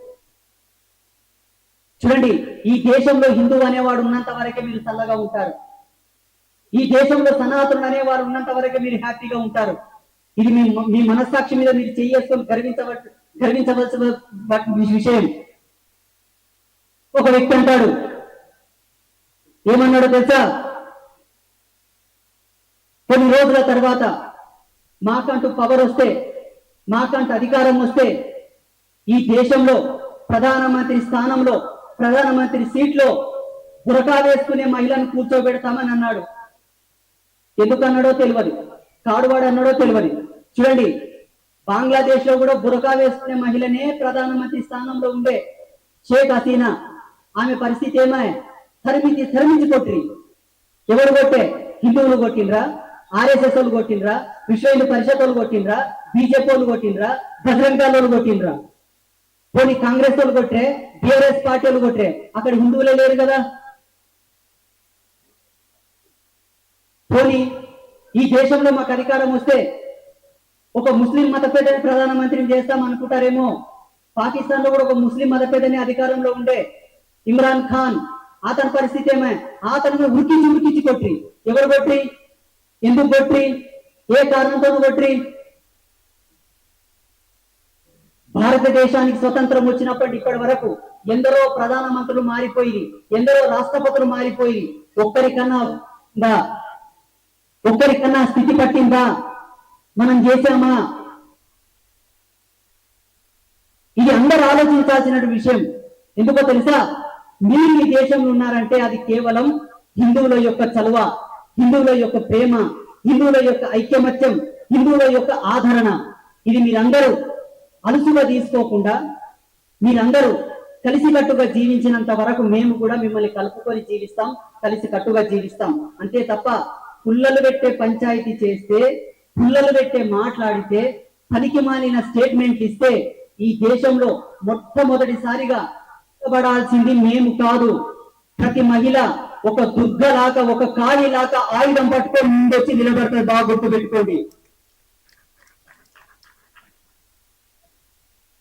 చూడండి, ఈ దేశంలో హిందువు అనేవాడు ఉన్నంత వరకే మీరు చల్లగా ఉంటారు. ఈ దేశంలో సనాతనుడు అనేవాడు ఉన్నంత వరకే మీరు హ్యాపీగా ఉంటారు. ఇది మీ మనస్సాక్షి మీద మీరు చేసుకొని గర్వించవలసిన విషయం. ఒక వ్యక్తి అంటాడు, ఏమన్నాడో తెలుసా? కొన్ని రోజుల తర్వాత మాకంటూ పవర్ వస్తే, మాకంటూ అధికారం వస్తే ఈ దేశంలో ప్రధానమంత్రి స్థానంలో, ప్రధానమంత్రి సీట్లో బురకా వేసుకునే మహిళను కూర్చోబెడతామని అన్నాడు. ఎందుకన్నాడో తెలియదు, కాడువాడు అన్నాడో తెలియదు. చూడండి, బంగ్లాదేశ్ లో కూడా బురకా వేసుకునే మహిళనే ప్రధానమంత్రి స్థానంలో ఉండే షేక్ హసీనా. ఆమె పరిస్థితి ఏమాయ? తరిమించి కొట్టిరి. ఎవరు కొట్టే? హిందువులు కొట్టిండ్రా, ఆర్ఎస్ఎస్ వాళ్ళు కొట్టిండ్రా, విశ్వ హిందూ పరిషత్ వాళ్ళు కొట్టిండ్రా, బీజేపీ వాళ్ళు కొట్టిండ్రా, బజరంగ దళ్ వాళ్ళు కొట్టిండ్రా? పోనీ కాంగ్రెస్ వాళ్ళు కొట్టే, టిఆర్ఎస్ పార్టీ వాళ్ళు కొట్టే, అక్కడ హిందువులే లేరు కదా. పోనీ ఈ దేశంలో మాకు అధికారం వస్తే ఒక ముస్లిం మత పేదని ప్రధానమంత్రిని చేస్తాం అనుకుంటారేమో. పాకిస్తాన్ లో కూడా ఒక ముస్లిం మత పేదని అధికారంలో ఉండే ఇమ్రాన్ ఖాన్, అతని పరిస్థితి ఏమే? అతను ఉరికించి కొట్టి. ఎవరు కొట్టి? ఎందుకు కొట్టి? ఏ కారణంతో కొట్టి? భారతదేశానికి స్వతంత్రం వచ్చినప్పటి ఇప్పటి వరకు ఎందరో ప్రధానమంత్రులు మారిపోయి, ఎందరో రాష్ట్రపతులు మారిపోయి, ఒక్కరికన్నా స్థితి పట్టిందా? మనం చేశామా? ఇది అందరూ ఆలోచించాల్సిన విషయం. ఎందుకో తెలుసా? మీరు ఈ దేశంలో ఉన్నారంటే అది కేవలం హిందువుల యొక్క చలువ, హిందువుల యొక్క ప్రేమ, హిందువుల యొక్క ఐక్యమత్యం, హిందువుల యొక్క ఆదరణ. ఇది మీరందరూ అలుసుగా తీసుకోకుండా మీరందరూ కలిసికట్టుగా జీవించినంత వరకు మేము కూడా మిమ్మల్ని కలుపుకొని జీవిస్తాం, కలిసికట్టుగా జీవిస్తాం. అంతే తప్ప పుల్లలు పెట్టే పంచాయతీ చేస్తే, పుల్లలు పెట్టే మాట్లాడితే, పనికి మాలిన స్టేట్మెంట్ ఇస్తే ఈ దేశంలో మొట్టమొదటిసారిగా పడాల్సింది మేము కాదు. ప్రతి మహిళ ఒక దుర్గలాగా, ఒక కాళీలాగా ఆయుధం పట్టుకొని ముందొచ్చి నిలబడతారు. బాగా గుర్తు పెట్టుకోండి.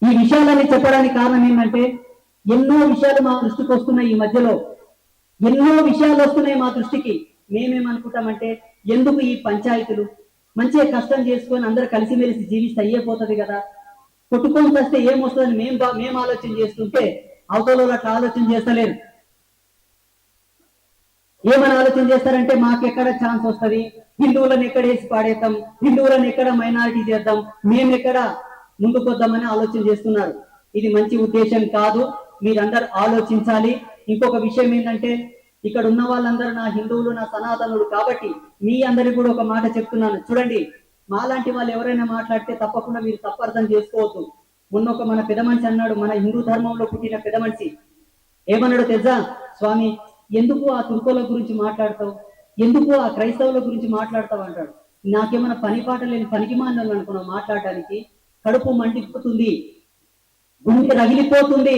ఈ విషయాలని చెప్పడానికి కారణం ఏంటంటే, ఎన్నో విషయాలు మా దృష్టికి వస్తున్నాయి. ఈ మధ్యలో ఎన్నో విషయాలు వస్తున్నాయి మా దృష్టికి. మేమేమనుకుంటామంటే, ఎందుకు ఈ పంచాయతీలు? మంచిగా కష్టం చేసుకొని అందరూ కలిసిమెలిసి జీవిస్తే అయ్యేపోతుంది కదా. కొట్టుకొని వస్తే ఏమొస్తుందని మేము ఆలోచన చేస్తుంటే అవతల అట్లా ఆలోచన చేస్తలేరు. ఏమని ఆలోచన చేస్తారంటే, మాకెక్కడ ఛాన్స్ వస్తుంది, హిందువులను ఎక్కడ వేసి పాడేద్దాం, హిందువులను ఎక్కడ మైనారిటీ చేద్దాం, మేము ఎక్కడ ముందుకొద్దామని ఆలోచన చేస్తున్నారు. ఇది మంచి ఉద్దేశం కాదు. మీరందరూ ఆలోచించాలి. ఇంకొక విషయం ఏంటంటే, ఇక్కడ ఉన్న వాళ్ళందరూ నా హిందువులు, నా సనాతనులు కాబట్టి మీ అందరికి కూడా ఒక మాట చెప్తున్నాను. చూడండి, మాలాంటి వాళ్ళు ఎవరైనా మాట్లాడితే తప్పకుండా మీరు తప్పర్థం చేసుకోవద్దు. మొన్న ఒక మన పెద్ద మనిషి అన్నాడు, మన హిందూ ధర్మంలో పుట్టిన పెద్ద మనిషి ఏమన్నాడు తెలుసా? స్వామి, ఎందుకు ఆ తుర్కోల గురించి మాట్లాడతావు, ఎందుకు ఆ క్రైస్తవుల గురించి మాట్లాడతావు అంటాడు. నాకేమైనా పని పాట లేని పనికి మాండాలి అనుకున్నావు మాట్లాడటానికి? కడుపు మండిపోతుంది, గుండె రగిలిపోతుంది.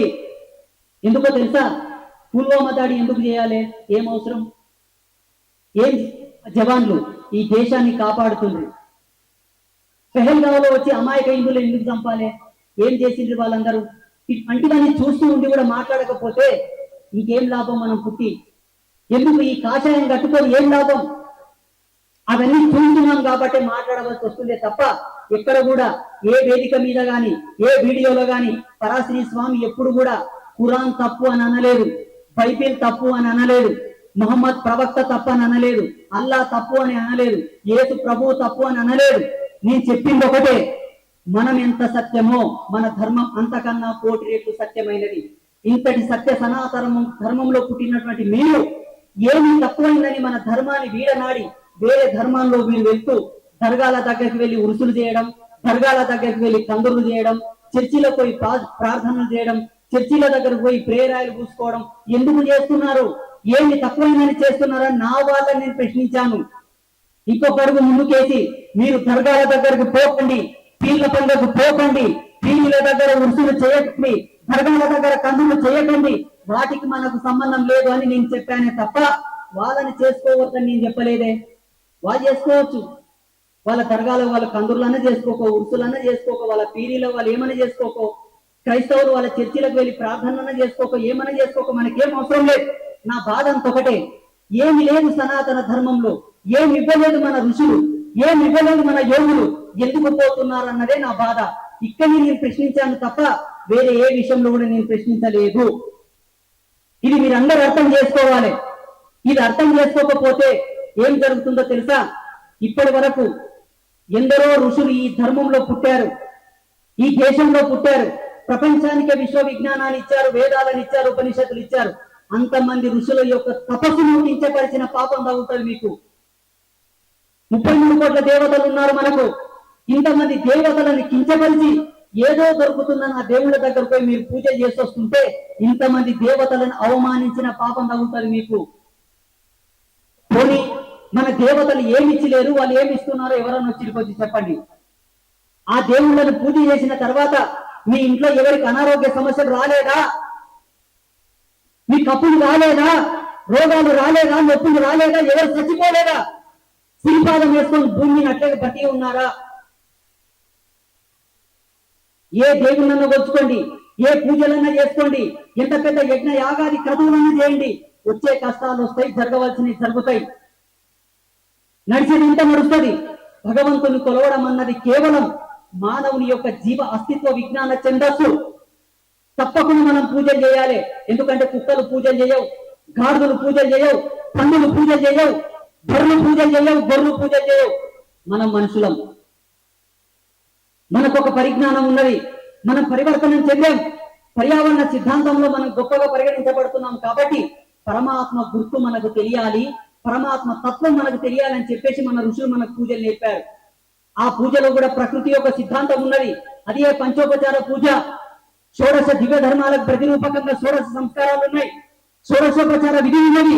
ఎందుకో తెలుసా? పుల్వామా దాడి ఎందుకు చేయాలి? ఏం అవసరం? ఏం జవాన్లు ఈ దేశాన్ని కాపాడుతుండ్రు. పెహల్గావ్లో వచ్చి అమాయక హిందువులు ఎందుకు చంపాలి? ఏం చేసిండ్రు వాళ్ళందరూ? అంటివన్నీ చూస్తూ ఉండి కూడా మాట్లాడకపోతే ఇంకేం లాభం? మనం పుట్టి ఎందుకు ఈ కాషాయం కట్టుకొని ఏం లాభం? అవన్నీ చూస్తున్నాం కాబట్టి మాట్లాడవలసి వస్తుందే తప్ప ఎక్కడ కూడా ఏ వేదిక మీద గాని, ఏ వీడియోలో గాని పరాశ్రీ స్వామి ఎప్పుడు కూడా ఖురాన్ తప్పు అని అనలేదు, బైబిల్ తప్పు అని అనలేదు, మహమ్మద్ ప్రవక్త తప్పు అని అనలేదు, అల్లా తప్పు అని అనలేదు, యేసు ప్రభువు తప్పు అని అనలేదు. నేను చెప్పింది ఒకటే, మనం ఎంత సత్యమో మన ధర్మం అంతకన్నా కోటి రెట్లు సత్యమైనది. ఇంతటి సత్య సనాతన ధర్మంలో పుట్టినటువంటి మీరు ఏమి తక్కువైందని మన ధర్మాన్ని వీడనాడి వేరే ధర్మాల్లో వీరు వెళ్తూ దర్గాల దగ్గరికి వెళ్ళి ఉరుసులు చేయడం, దర్గాల దగ్గరికి వెళ్ళి కందులు చేయడం, చర్చిలో పోయి ప్రార్థనలు చేయడం, చర్చిల దగ్గర పోయి ప్రేరాయలు పూసుకోవడం ఎందుకు చేస్తున్నారు? ఏమి తక్కువైందని చేస్తున్నారా? నా వాళ్ళని నేను ప్రశ్నించాను. ఇంకొక అడుగు ముందుకేసి మీరు దర్గాల దగ్గరకు పోకండి, పీర్ల పండుగకు పోకండి, పీర్ల దగ్గర ఉరుసులు చేయకండి, దర్గాల దగ్గర కందులు చేయకండి, వాటికి మనకు సంబంధం లేదు అని నేను చెప్పానే తప్ప వాళ్ళని చేసుకోవద్దని నేను చెప్పలేదే. వాళ్ళు చేసుకోవచ్చు, వాళ్ళ దర్గాలో వాళ్ళ కందుర్లన్నా చేసుకోకో, ఉరుసులన్నా చేసుకోకో, వాళ్ళ పీరీలో వాళ్ళు ఏమన్నా చేసుకోకో, క్రైస్తవులు వాళ్ళ చర్చిలకు వెళ్ళి ప్రార్థనలన్నా చేసుకోకో, ఏమన్నా చేసుకోకో, మనకేం అవసరం లేదు. నా బాధ అంత ఒకటే, ఏమి లేదు సనాతన ధర్మంలో, ఏమి ఇవ్వలేదు మన ఋషులు, ఏమి ఇవ్వలేదు మన యోగులు, ఎందుకు పోతున్నారు అన్నదే నా బాధ. ఇక్కడిని నేను ప్రశ్నించాను తప్ప వేరే ఏ విషయంలో కూడా నేను ప్రశ్నించలేదు. ఇది మీరందరూ అర్థం చేసుకోవాలి. ఇది అర్థం చేసుకోకపోతే ఏం జరుగుతుందో తెలుసా? ఇప్పటి వరకు ఎందరో ఋషులు ఈ ధర్మంలో పుట్టారు, ఈ దేశంలో పుట్టారు, ప్రపంచానికే విశ్వ విజ్ఞానాన్ని ఇచ్చారు, వేదాలను ఇచ్చారు, ఉపనిషత్తులు ఇచ్చారు. అంతమంది ఋషుల యొక్క తపస్సును కించపరిచిన పాపం తగ్గుతుంది మీకు. 33 కోట్ల దేవతలు ఉన్నారు మనకు. ఇంతమంది దేవతలను కించపరిచి ఏదో దొరుకుతుందని ఆ దేవుళ్ళ దగ్గర పోయి మీరు పూజ చేసి వస్తుంటే ఇంతమంది దేవతలను అవమానించిన పాపం తగ్గుతుంది మీకు. పోనీ మన దేవతలు ఏమి ఇచ్చలేరు, వాళ్ళు ఏమి ఇస్తున్నారో ఎవరన్నా వచ్చి చెప్పండి. ఆ దేవుళ్ళను పూజ చేసిన తర్వాత మీ ఇంట్లో ఎవరికి అనారోగ్య సమస్యలు రాలేదా? మీ కప్పులు రాలేదా? రోగాలు రాలేదా? నొప్పులు రాలేదా? ఎవరు చచ్చిపోలేదా? శ్రీపాదం వేసుకొని భూమిని అట్లే బతి ఉన్నారా? ఏ దేవుళ్ళన్నా కొలుచుకోండి, ఏ పూజలన్నా చేసుకోండి, ఎంత పెద్ద యజ్ఞ యాగాది క్రతువులన్నా చేయండి, వచ్చే కష్టాలు వస్తాయి, జరగవలసినవి జరుగుతాయి, నడిచేది ఇంత నడుస్తుంది. భగవంతుని కొలవడం అన్నది కేవలం మానవుని యొక్క జీవ అస్తిత్వ విజ్ఞాన ఛందస్సు. తప్పకుండా మనం పూజలు చేయాలి. ఎందుకంటే కుక్కలు పూజలు చేయవు, గాడిదలు పూజలు చేయవు, పందులు పూజలు చేయవు, బర్రెలు పూజలు చేయవు, గొర్రెలు పూజలు చేయవు. మనం మనుషులం, మనకు ఒక పరిజ్ఞానం ఉన్నది, మనం పరివర్తనం చెందాం, పర్యావరణ సిద్ధాంతంలో మనం గొప్పగా పరిగణించబడుతున్నాం. కాబట్టి పరమాత్మ గుర్తు మనకు తెలియాలి, పరమాత్మ తత్వం మనకు తెలియాలని చెప్పేసి మన ఋషులు మనకు పూజలు నేర్పారు. ఆ పూజలో కూడా ప్రకృతి యొక్క సిద్ధాంతం ఉన్నది. అదే పంచోపచార పూజ. షోడశ దివ్య ధర్మాలకు ప్రతిరూపకంగా షోడశ సంస్కారాలు ఉన్నాయి, షోడశోపచార విధి ఉన్నది.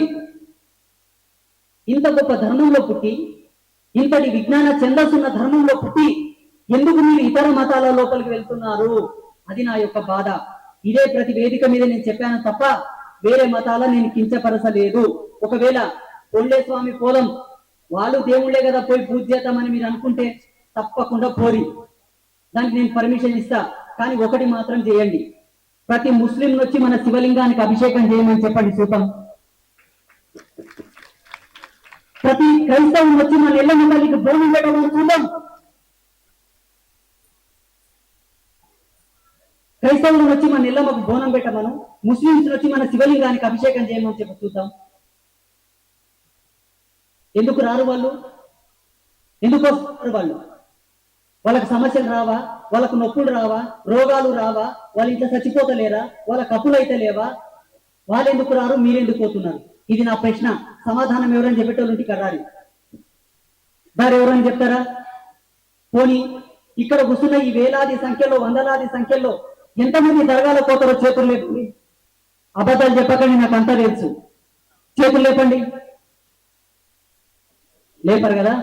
ఇంత గొప్ప ధర్మంలో పుట్టి, ఇంతటి విజ్ఞాన ఛందస్సున్న ధర్మంలో పుట్టి ఎందుకు మీరు ఇతర మతాల లోపలికి వెళ్తున్నారు? అది నా యొక్క బాధ. ఇదే ప్రతి వేదిక మీద నేను చెప్పాను తప్ప వేరే మతాల నేను కించపరచలేదు. ఒకవేళ పొల్లే స్వామి పోలం, వాళ్ళు దేవుళ్లే కదా పోయి పూజ చేద్దామని మీరు అనుకుంటే తప్పకుండా పోరి, దానికి నేను పర్మిషన్ ఇస్తా. కానీ ఒకటి మాత్రం చేయండి, ప్రతి ముస్లిం వచ్చి మన శివలింగానికి అభిషేకం చేయమని చెప్పండి చూద్దాం. ప్రతి క్రైస్తవం వచ్చి మన ఎల్లమ్మ తల్లికి బోనం పెట్టమని చూద్దాం. క్రైస్తవులు వచ్చి మన ఎల్లమ్మకు బోనం పెట్టమను, ముస్లింస్ వచ్చి మన శివలింగానికి అభిషేకం చేయమని చెప్పి చూద్దాం. ఎందుకు రారు వాళ్ళు? ఎందుకు వస్తారు వాళ్ళు? వాళ్ళకి సమస్యలు రావా? వాళ్ళకు నొప్పులు రావా? రోగాలు రావా? వాళ్ళ ఇంట్లో చచ్చిపోతలేరా? వాళ్ళ కప్పులు అయితే లేవా? వాళ్ళు ఎందుకు రారు? మీరెందుకు పోతున్నారు? ఇది నా ప్రశ్న. సమాధానం ఎవరైనా చెప్పేటోళ్ళు ఇంటికి కర్రాలి, దారి ఎవరైనా చెప్తారా? పోనీ ఇక్కడ కూర్చున్న ఈ వేలాది సంఖ్యలో, వందలాది సంఖ్యలో ఎంతమంది దర్గాల పోతారో చేతులు లేపండి. అబద్ధాలు చెప్పకండి, నాకు అంతా తెలుసు. చేతులు లేపండి. లేపరు కదా?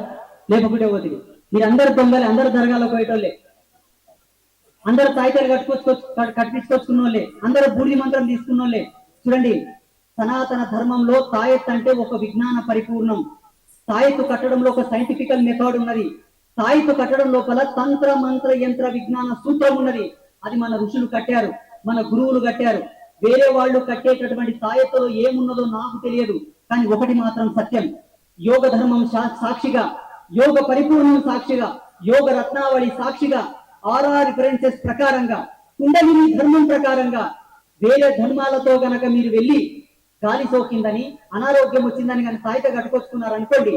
లేపకుంటే పోతుంది. మీరు అందరు దొంగలే, అందరు దర్గాలో పోయేటోళ్ళే, అందరు తాయితలు కట్టించుకొచ్చుకున్న వాళ్ళే, అందరూ బూడిది మంత్రం తీసుకున్న వాళ్ళే. చూడండి, సనాతన ధర్మంలో తాయెత్ అంటే ఒక విజ్ఞాన పరిపూర్ణం. తాయెత్తు కట్టడంలో ఒక సైంటిఫికల్ మెథడ్ ఉన్నది. తాయెత్తు కట్టడం లోపల తంత్ర మంత్ర యంత్ర విజ్ఞాన సూత్రం ఉన్నది. అది మన ఋషులు కట్టారు, మన గురువులు కట్టారు. వేరే వాళ్ళు కట్టేటటువంటి తాయెత్తులో ఏమున్నదో నాకు తెలియదు, కానీ ఒకటి మాత్రం సత్యం. యోగ ధర్మం సాక్షిగా, యోగ పరిపూర్ణం సాక్షిగా, యోగ రత్నావళి సాక్షిగా, ఆర్ఆర్ రిఫరెన్సెస్ ప్రకారంగా, కుండలిని ధర్మం ప్రకారంగా వేరే ధర్మాలతో గనక మీరు వెళ్ళి గాలి సోకిందని, అనారోగ్యం వచ్చిందని కానీ తాయిత కట్టుకొచ్చుకున్నారనుకోండి,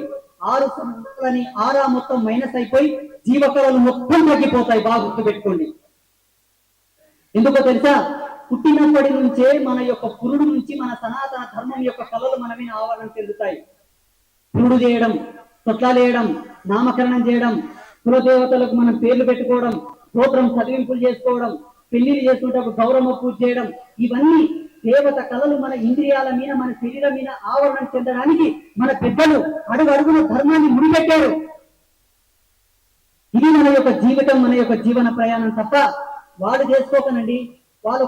6 సంవత్సరాలని ఆరా మొత్తం మైనస్ అయిపోయి జీవకళలు మొత్తం తగ్గిపోతాయి. బాగా గుర్తుపెట్టుకోండి. ఎందుకో తెలుసా? పుట్టినప్పటి నుంచే మన యొక్క పురుడు నుంచి మన సనాతన ధర్మం యొక్క కళలు మన మీద ఆవరణ చెందుతాయి. పురుడు చేయడం, తొట్లాలేయడం, నామకరణం చేయడం, కులదేవతలకు మనం పేర్లు పెట్టుకోవడం, స్తోత్రం చదివింపులు చేసుకోవడం, పెళ్లిళ్ళు చేసుకుంటే గౌరవ పూజ చేయడం, ఇవన్నీ దేవత కళలు మన ఇంద్రియాల మీద, మన శరీరం మీద ఆవరణం చెందడానికి మన పెద్దలు అడుగడుగున ధర్మాన్ని ముడిపెట్టారు. ఇది మన యొక్క జీవితం, మన యొక్క జీవన ప్రయాణం తప్ప వాళ్ళు చేసుకోకనండి. వాళ్ళు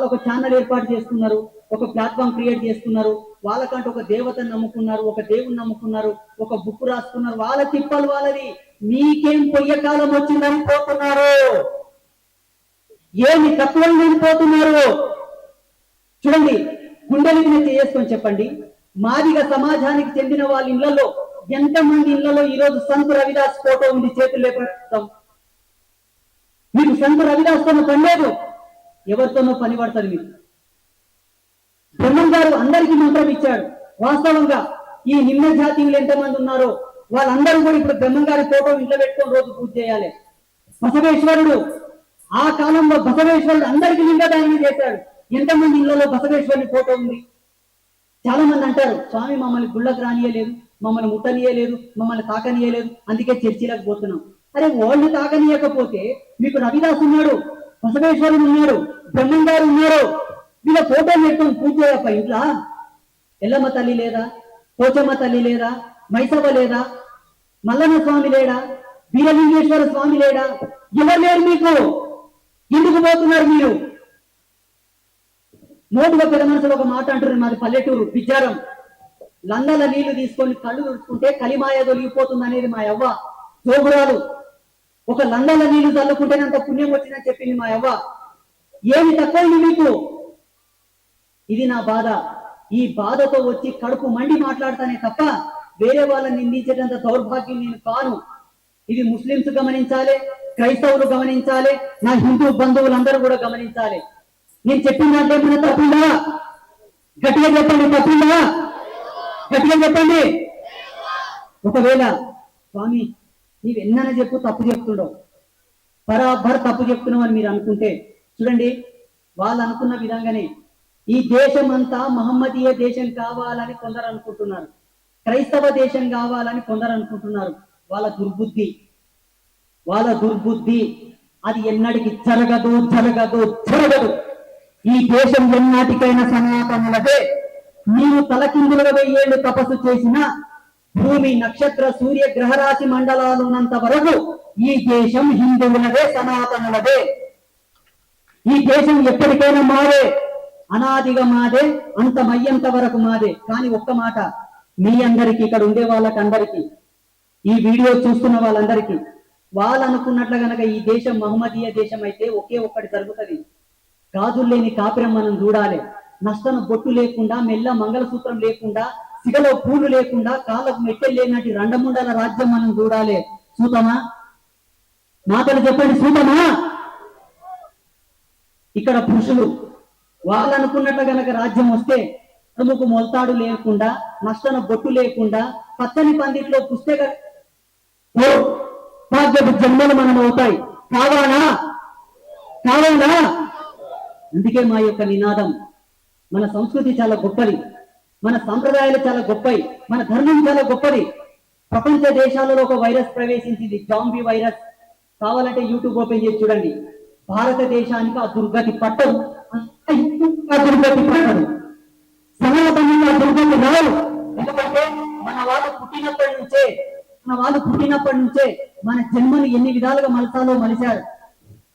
ఒక ఛానల్ ఏర్పాటు చేసుకున్నారు, ఒక ప్లాట్ఫామ్ క్రియేట్ చేసుకున్నారు, వాళ్ళకంటే ఒక దేవతను నమ్ముకున్నారు, ఒక దేవుని నమ్ముకున్నారు, ఒక బుక్ రాసుకున్నారు. వాళ్ళ తిప్పలు వాళ్ళది. మీకేం పొయ్య కాలం వచ్చిందని పోతున్నారు, ఏమి తక్కువైందని పోతున్నారు. చూడండి, గుండెల మీద చేసుకొని చెప్పండి, మాదిగ సమాజానికి చెందిన వాళ్ళ ఇళ్లలో ఎంతమంది ఇళ్లలో ఈరోజు సంత్ రవిదాస్ ఫోటో ఉంది? చేతులు లేపడం. మీకు సంత్ రవిదాస్తోనూ పని లేదు, ఎవరితోనో పని పడుతుంది మీకు. బ్రహ్మం గారు అందరికీ మంత్రం ఇచ్చాడు. వాస్తవంగా ఈ నిమ్న జాతీయులు ఎంతమంది ఉన్నారో వాళ్ళందరూ కూడా ఇప్పుడు బ్రహ్మం గారి ఫోటో ఇంట్లో పెట్టుకొని రోజు పూజ చేయాలి. బసవేశ్వరుడు ఆ కాలంలో బసవేశ్వరుడు అందరికీ లింగదానం చేశాడు. ఎంతమంది ఇళ్లలో బసవేశ్వరుని ఫోటో ఉంది? చాలా మంది అంటారు, స్వామి మమ్మల్ని గుళ్ళకు రానియలేదు, మమ్మల్ని ముట్టనీయలేదు, మమ్మల్ని తాకనీయలేదు, అందుకే చర్చిలకు పోతున్నాం. అరే, వాళ్ళు తాకనీయకపోతే మీకు రవిదాస్ ఉన్నాడు, బసవేశ్వరుడు ఉన్నాడు, బ్రహ్మం గారు ఉన్నారు, వీళ్ళ ఫోటో పెట్టుకొని పూజ చేయప్ప. ఇంట్లో ఎల్లమ్మ తల్లి లేదా, పోచమ్మ తల్లి లేదా, మైసవ్వ లేదా, మల్లన్న స్వామి లేడా, వీరలింగేశ్వర స్వామి లేడా? ఎవరు లేరు మీకు. ఎందుకు పోతున్నారు మీరు? నోటుగా పెద్ద మనసులో ఒక మాట అంటున్నారు, మాది పల్లెటూరు పిచ్చారం. లందల నీళ్లు తీసుకొని కళ్ళు తుడుచుకుంటే కలిమాయ తొలగిపోతుంది అనేది మా యవ్వ జోగురాలు. ఒక లందల నీళ్లు చల్లుకుంటేనంత పుణ్యం వచ్చిందని చెప్పింది మా యవ్వ. ఏమి తక్కువైంది మీకు? ఇది నా బాధ. ఈ బాధతో వచ్చి కడుపు మండి మాట్లాడతానే తప్ప వేరే వాళ్ళని నిందించేటంత దౌర్భాగ్యం నేను కాను. ఇది ముస్లింస్ గమనించాలి, క్రైస్తవులు గమనించాలి, నా హిందూ బంధువులందరూ కూడా గమనించాలి. నేను చెప్పిన దాంట్లో ఏమైనా తప్పుందా? గట్టిగా చెప్పండి, తప్పుందా? గట్టిగా చెప్పండి. ఒకవేళ స్వామి నీవెన్న చెప్పు తప్పు చెప్తుండవు, బరాబర్ తప్పు చెప్తున్నావు అని మీరు అనుకుంటే చూడండి, వాళ్ళు అనుకున్న విధంగానే ఈ దేశం అంతా మహమ్మదీయ దేశం కావాలని కొందరు అనుకుంటున్నారు, క్రైస్తవ దేశం కావాలని కొందరు అనుకుంటున్నారు. వాళ్ళ దుర్బుద్ధి, వాళ్ళ దుర్బుద్ధి. అది ఎన్నటికి జరగదు, జరగదు, జరగదు. ఈ దేశం ఎన్నాటికైనా సనాతనులదే. మీరు తలకిందులుగా 1000 ఏళ్ళు తపస్సు చేసిన భూమి, నక్షత్ర, సూర్య, గ్రహరాశి మండలాలు ఉన్నంత వరకు ఈ దేశం హిందువులదే, సనాతనులదే. ఈ దేశం ఎప్పటికైనా మాదే, అనాదిగా మాదే, అంతమయ్యేంత వరకు మాదే. కానీ ఒక్క మాట మీ అందరికీ, ఇక్కడ ఉండే వాళ్ళకందరికీ, ఈ వీడియో చూస్తున్న వాళ్ళందరికీ, వాళ్ళు అనుకున్నట్లు గనక ఈ దేశం మహమ్మదీయ దేశం అయితే ఒకే ఒక్కటి జరుగుతుంది. గాజులు లేని కాపురం మనం చూడాలి. నష్టన బొట్టు లేకుండా, మెల్ల మంగళసూత్రం లేకుండా, సిగలో పూలు లేకుండా, కాళ్ళకు మెట్టెలు లేనట్టు రండముండల రాజ్యం మనం చూడాలి. చూతమా? మాటలు చెప్పండి, చూతమా? ఇక్కడ పురుషులు వాళ్ళు అనుకున్నట్లు గనక రాజ్యం వస్తే అడుముకు మొలతాడు లేకుండా, నష్టన బొట్టు లేకుండా, పచ్చని పందిట్లో పుస్తక భాగ్యపు జన్మలు మనం అవుతాయి. కావాలా? కావాలా? అందుకే మా యొక్క నినాదం, మన సంస్కృతి చాలా గొప్పది, మన సాంప్రదాయాలు చాలా గొప్పవి, మన ధర్మం చాలా గొప్పది. ప్రపంచ దేశాలలో ఒక వైరస్ ప్రవేశించింది, జాంబీ వైరస్. కావాలంటే యూట్యూబ్ ఓపెన్ చేసి చూడండి. భారతదేశానికి ఆ దుర్గతి పట్టదు, ఆ దుర్గతి పట్టదు, సనాతనంగా దుర్గతి రావు. ఎందుకంటే మన వాళ్ళు పుట్టినప్పటి నుంచే మన జన్మను ఎన్ని విధాలుగా మలసాలో మలిశారు.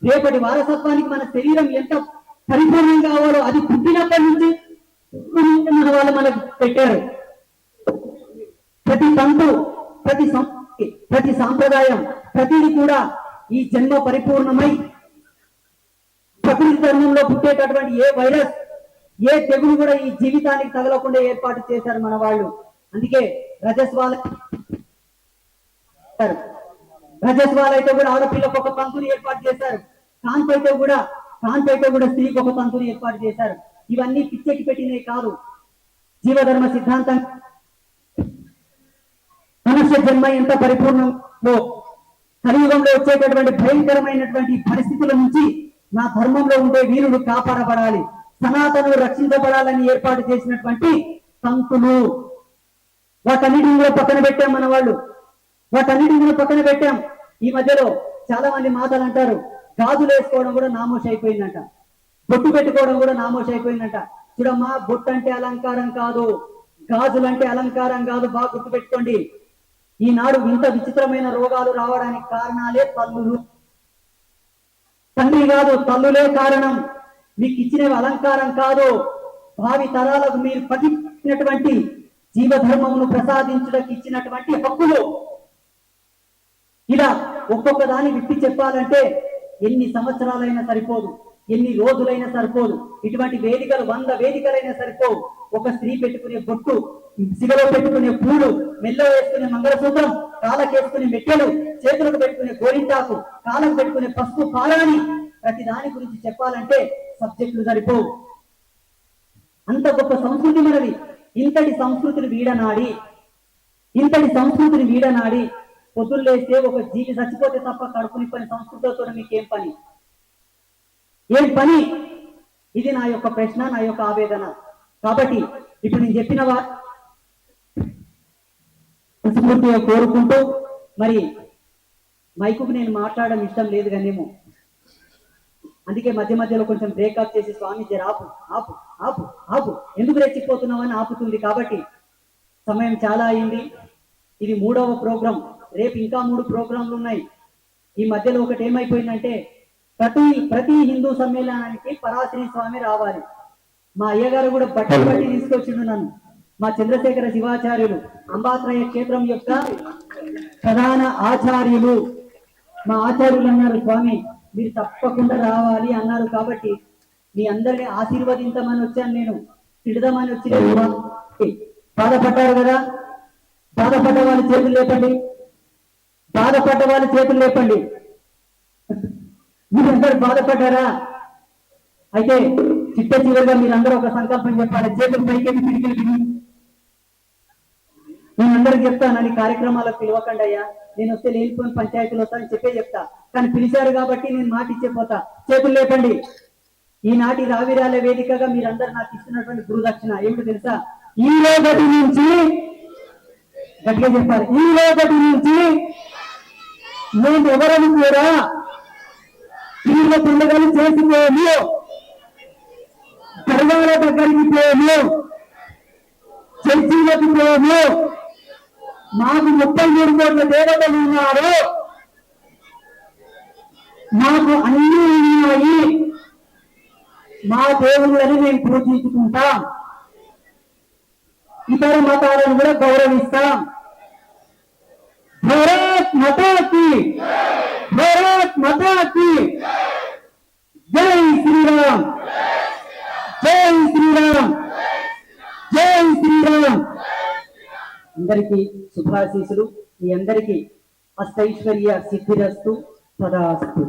రేపటి వారసత్వానికి మన శరీరం ఎంత పరిపూర్ణం కావాలో అది పుట్టినప్పటి నుంచి మన వాళ్ళు మనకు పెట్టారు. ప్రతి తంతు, ప్రతి సంస్కృతి, ప్రతి సాంప్రదాయం, ప్రతిది కూడా ఈ జన్మ పరిపూర్ణమై ప్రకృతి ధర్మంలో పుట్టేటటువంటి ఏ వైరస్, ఏ తెగులు కూడా ఈ జీవితానికి తగలకుండా ఏర్పాటు చేశారు మన వాళ్ళు. అందుకే రజస్వాలైతే కూడా ఆడపిల్లకు ఒక తంతుని ఏర్పాటు చేశారు. కాన్పైతే కూడా స్త్రీకి ఒక తంతుని ఏర్పాటు చేశారు. ఇవన్నీ పిచ్చెకి పెట్టినవి కాదు. జీవధర్మ సిద్ధాంతం మనుష్య జన్మ ఎంత పరిపూర్ణంలో కలియుగంలో వచ్చేటటువంటి భయంకరమైనటువంటి పరిస్థితుల నుంచి నా ధర్మంలో ఉండే వీరులు కాపాడబడాలి, సనాతనులు రక్షించబడాలని ఏర్పాటు చేసినటువంటి తంతులు. వాటన్నిటిని కూడా పక్కన పెట్టాం మన వాళ్ళు, వాటన్నిటిని కూడా పక్కన పెట్టాం. ఈ మధ్యలో చాలా మంది మాటలు అంటారు, గాజులు వేసుకోవడం కూడా నామోషి అయిపోయిందంట, బొట్టు పెట్టుకోవడం కూడా నామోషి అయిపోయిందంట. చూడమ్మా, బొట్టు అంటే అలంకారం కాదు, గాజులు అంటే అలంకారం కాదు. బాగా గుర్తు పెట్టుకోండి. ఈనాడు ఇంత విచిత్రమైన రోగాలు రావడానికి కారణాలే తల్లులు. తండ్రి కాదు, తల్లులే కారణం. మీకు ఇచ్చినవి అలంకారం కాదు, భావి తరాలకు మీరు పట్టినటువంటి జీవధర్మమును ప్రసాదించడానికి ఇచ్చినటువంటి హక్కులు. ఇలా ఒక్కొక్క దాన్ని విప్పి చెప్పాలంటే ఎన్ని సంవత్సరాలైనా సరిపోదు, ఎన్ని రోజులైనా సరిపోదు. ఇటువంటి వేదికలు 100 వేదికలైనా సరిపోవు. ఒక స్త్రీ పెట్టుకునే బొట్టు, సిగలో పెట్టుకునే పూలు, మెల్లో వేసుకునే మంగళసూత్రం, కాళ్ళకు వేసుకునే మెట్టెలు, చేతులకు పెట్టుకునే గోరింటాకు, కాళ్ళకు పెట్టుకునే పసుపు పారాని, ప్రతి దాని గురించి చెప్పాలంటే సబ్జెక్టులు సరిపోవు. అంత గొప్ప సంస్కృతి మనది. ఇంతటి సంస్కృతిని వీడనాడి పొద్దులు లేస్తే ఒక జీవి చచ్చిపోతే తప్ప కడుపుని పని సంస్కృతితో మీకేం పని, ఏం పని? ఇది నా యొక్క ప్రశ్న, నా యొక్క ఆవేదన. కాబట్టి ఇప్పుడు నేను చెప్పిన స్ఫూర్తిగా కోరుకుంటూ, మరి మైకుకు నేను మాట్లాడడం ఇష్టం లేదు కానేమో, అందుకే మధ్య మధ్యలో కొంచెం బ్రేకప్ చేసి స్వామి జర ఆపు ఆపు ఆపు ఆపు, ఎందుకు రెచ్చిపోతున్నామని ఆపుతుంది. కాబట్టి సమయం చాలా అయింది. ఇది 3వ ప్రోగ్రాం. రేపు ఇంకా 3 ప్రోగ్రాంలు ఉన్నాయి. ఈ మధ్యలో ఒకటి ఏమైపోయిందంటే, ప్రతి హిందూ సమ్మేళనానికి పరాశ్రీ స్వామి రావాలి. మా అయ్యగారు కూడా బట్టి తీసుకొచ్చిండు నన్ను. మా చంద్రశేఖర శివాచార్యులు అంబాత్రయ క్షేత్రం యొక్క ప్రధాన ఆచార్యులు, మా ఆచార్యులు అన్నారు, స్వామి మీరు తప్పకుండా రావాలి అన్నారు. కాబట్టి మీ అందరినీ ఆశీర్వదించమని వచ్చాను, నేను తిడదామని వచ్చి బాధపడ్డారు కదా. బాధపడ్డ వాళ్ళ చేతులు లేపండి, బాధపడ్డ వాళ్ళ చేతులు లేపండి. మీరందరూ బాధపడ్డారా? అయితే చిట్ట చివరిగా మీరందరూ ఒక సంకల్పం చెప్పాలి. చేతులు పైకెళ్ళి పిడికిలు పిడి. నేను అందరికి చెప్తాను, అని కార్యక్రమాలకు పిలవకండి అయ్యా, నేను వస్తే లేనిపోయిన పంచాయతీలు వస్తానని చెప్పే చెప్తా. కానీ పిలిచారు కాబట్టి నేను మాట ఇచ్చేపోతా. చేతులు లేపండి. ఈనాటి రావిరాల వేదికగా మీరందరూ నాకు ఇస్తున్నటువంటి గురుదక్షిణ ఏమిటో తెలుసా? ఈ రోజటి నుంచి గట్టిగా చెప్పాలి, ఈ రోజటి నుంచి నేను ఎవరని కూడా తీవ్ర పండుగలు చేసుకోము, దర్గాల దగ్గరికి పోము, చర్చీలకు పోము. మాకు 33 కోట్ల దేవతలు ఉన్నారు, మాకు అన్ని ఉన్నాయి, మా దేవుళ్ళని మేము పూజించుకుంటాం, ఇతర మతాలను కూడా గౌరవిస్తాం. భారత్ మాతా కీ, భారత్ మాతా కీ జై శ్రీరామ్, జై శ్రీరామ్, జై శ్రీరామ్. అందరికీ శుభాశీసులు. మీ అందరికీ అష్టైశ్వర్య సిద్ధిరస్తు, తదాస్తు.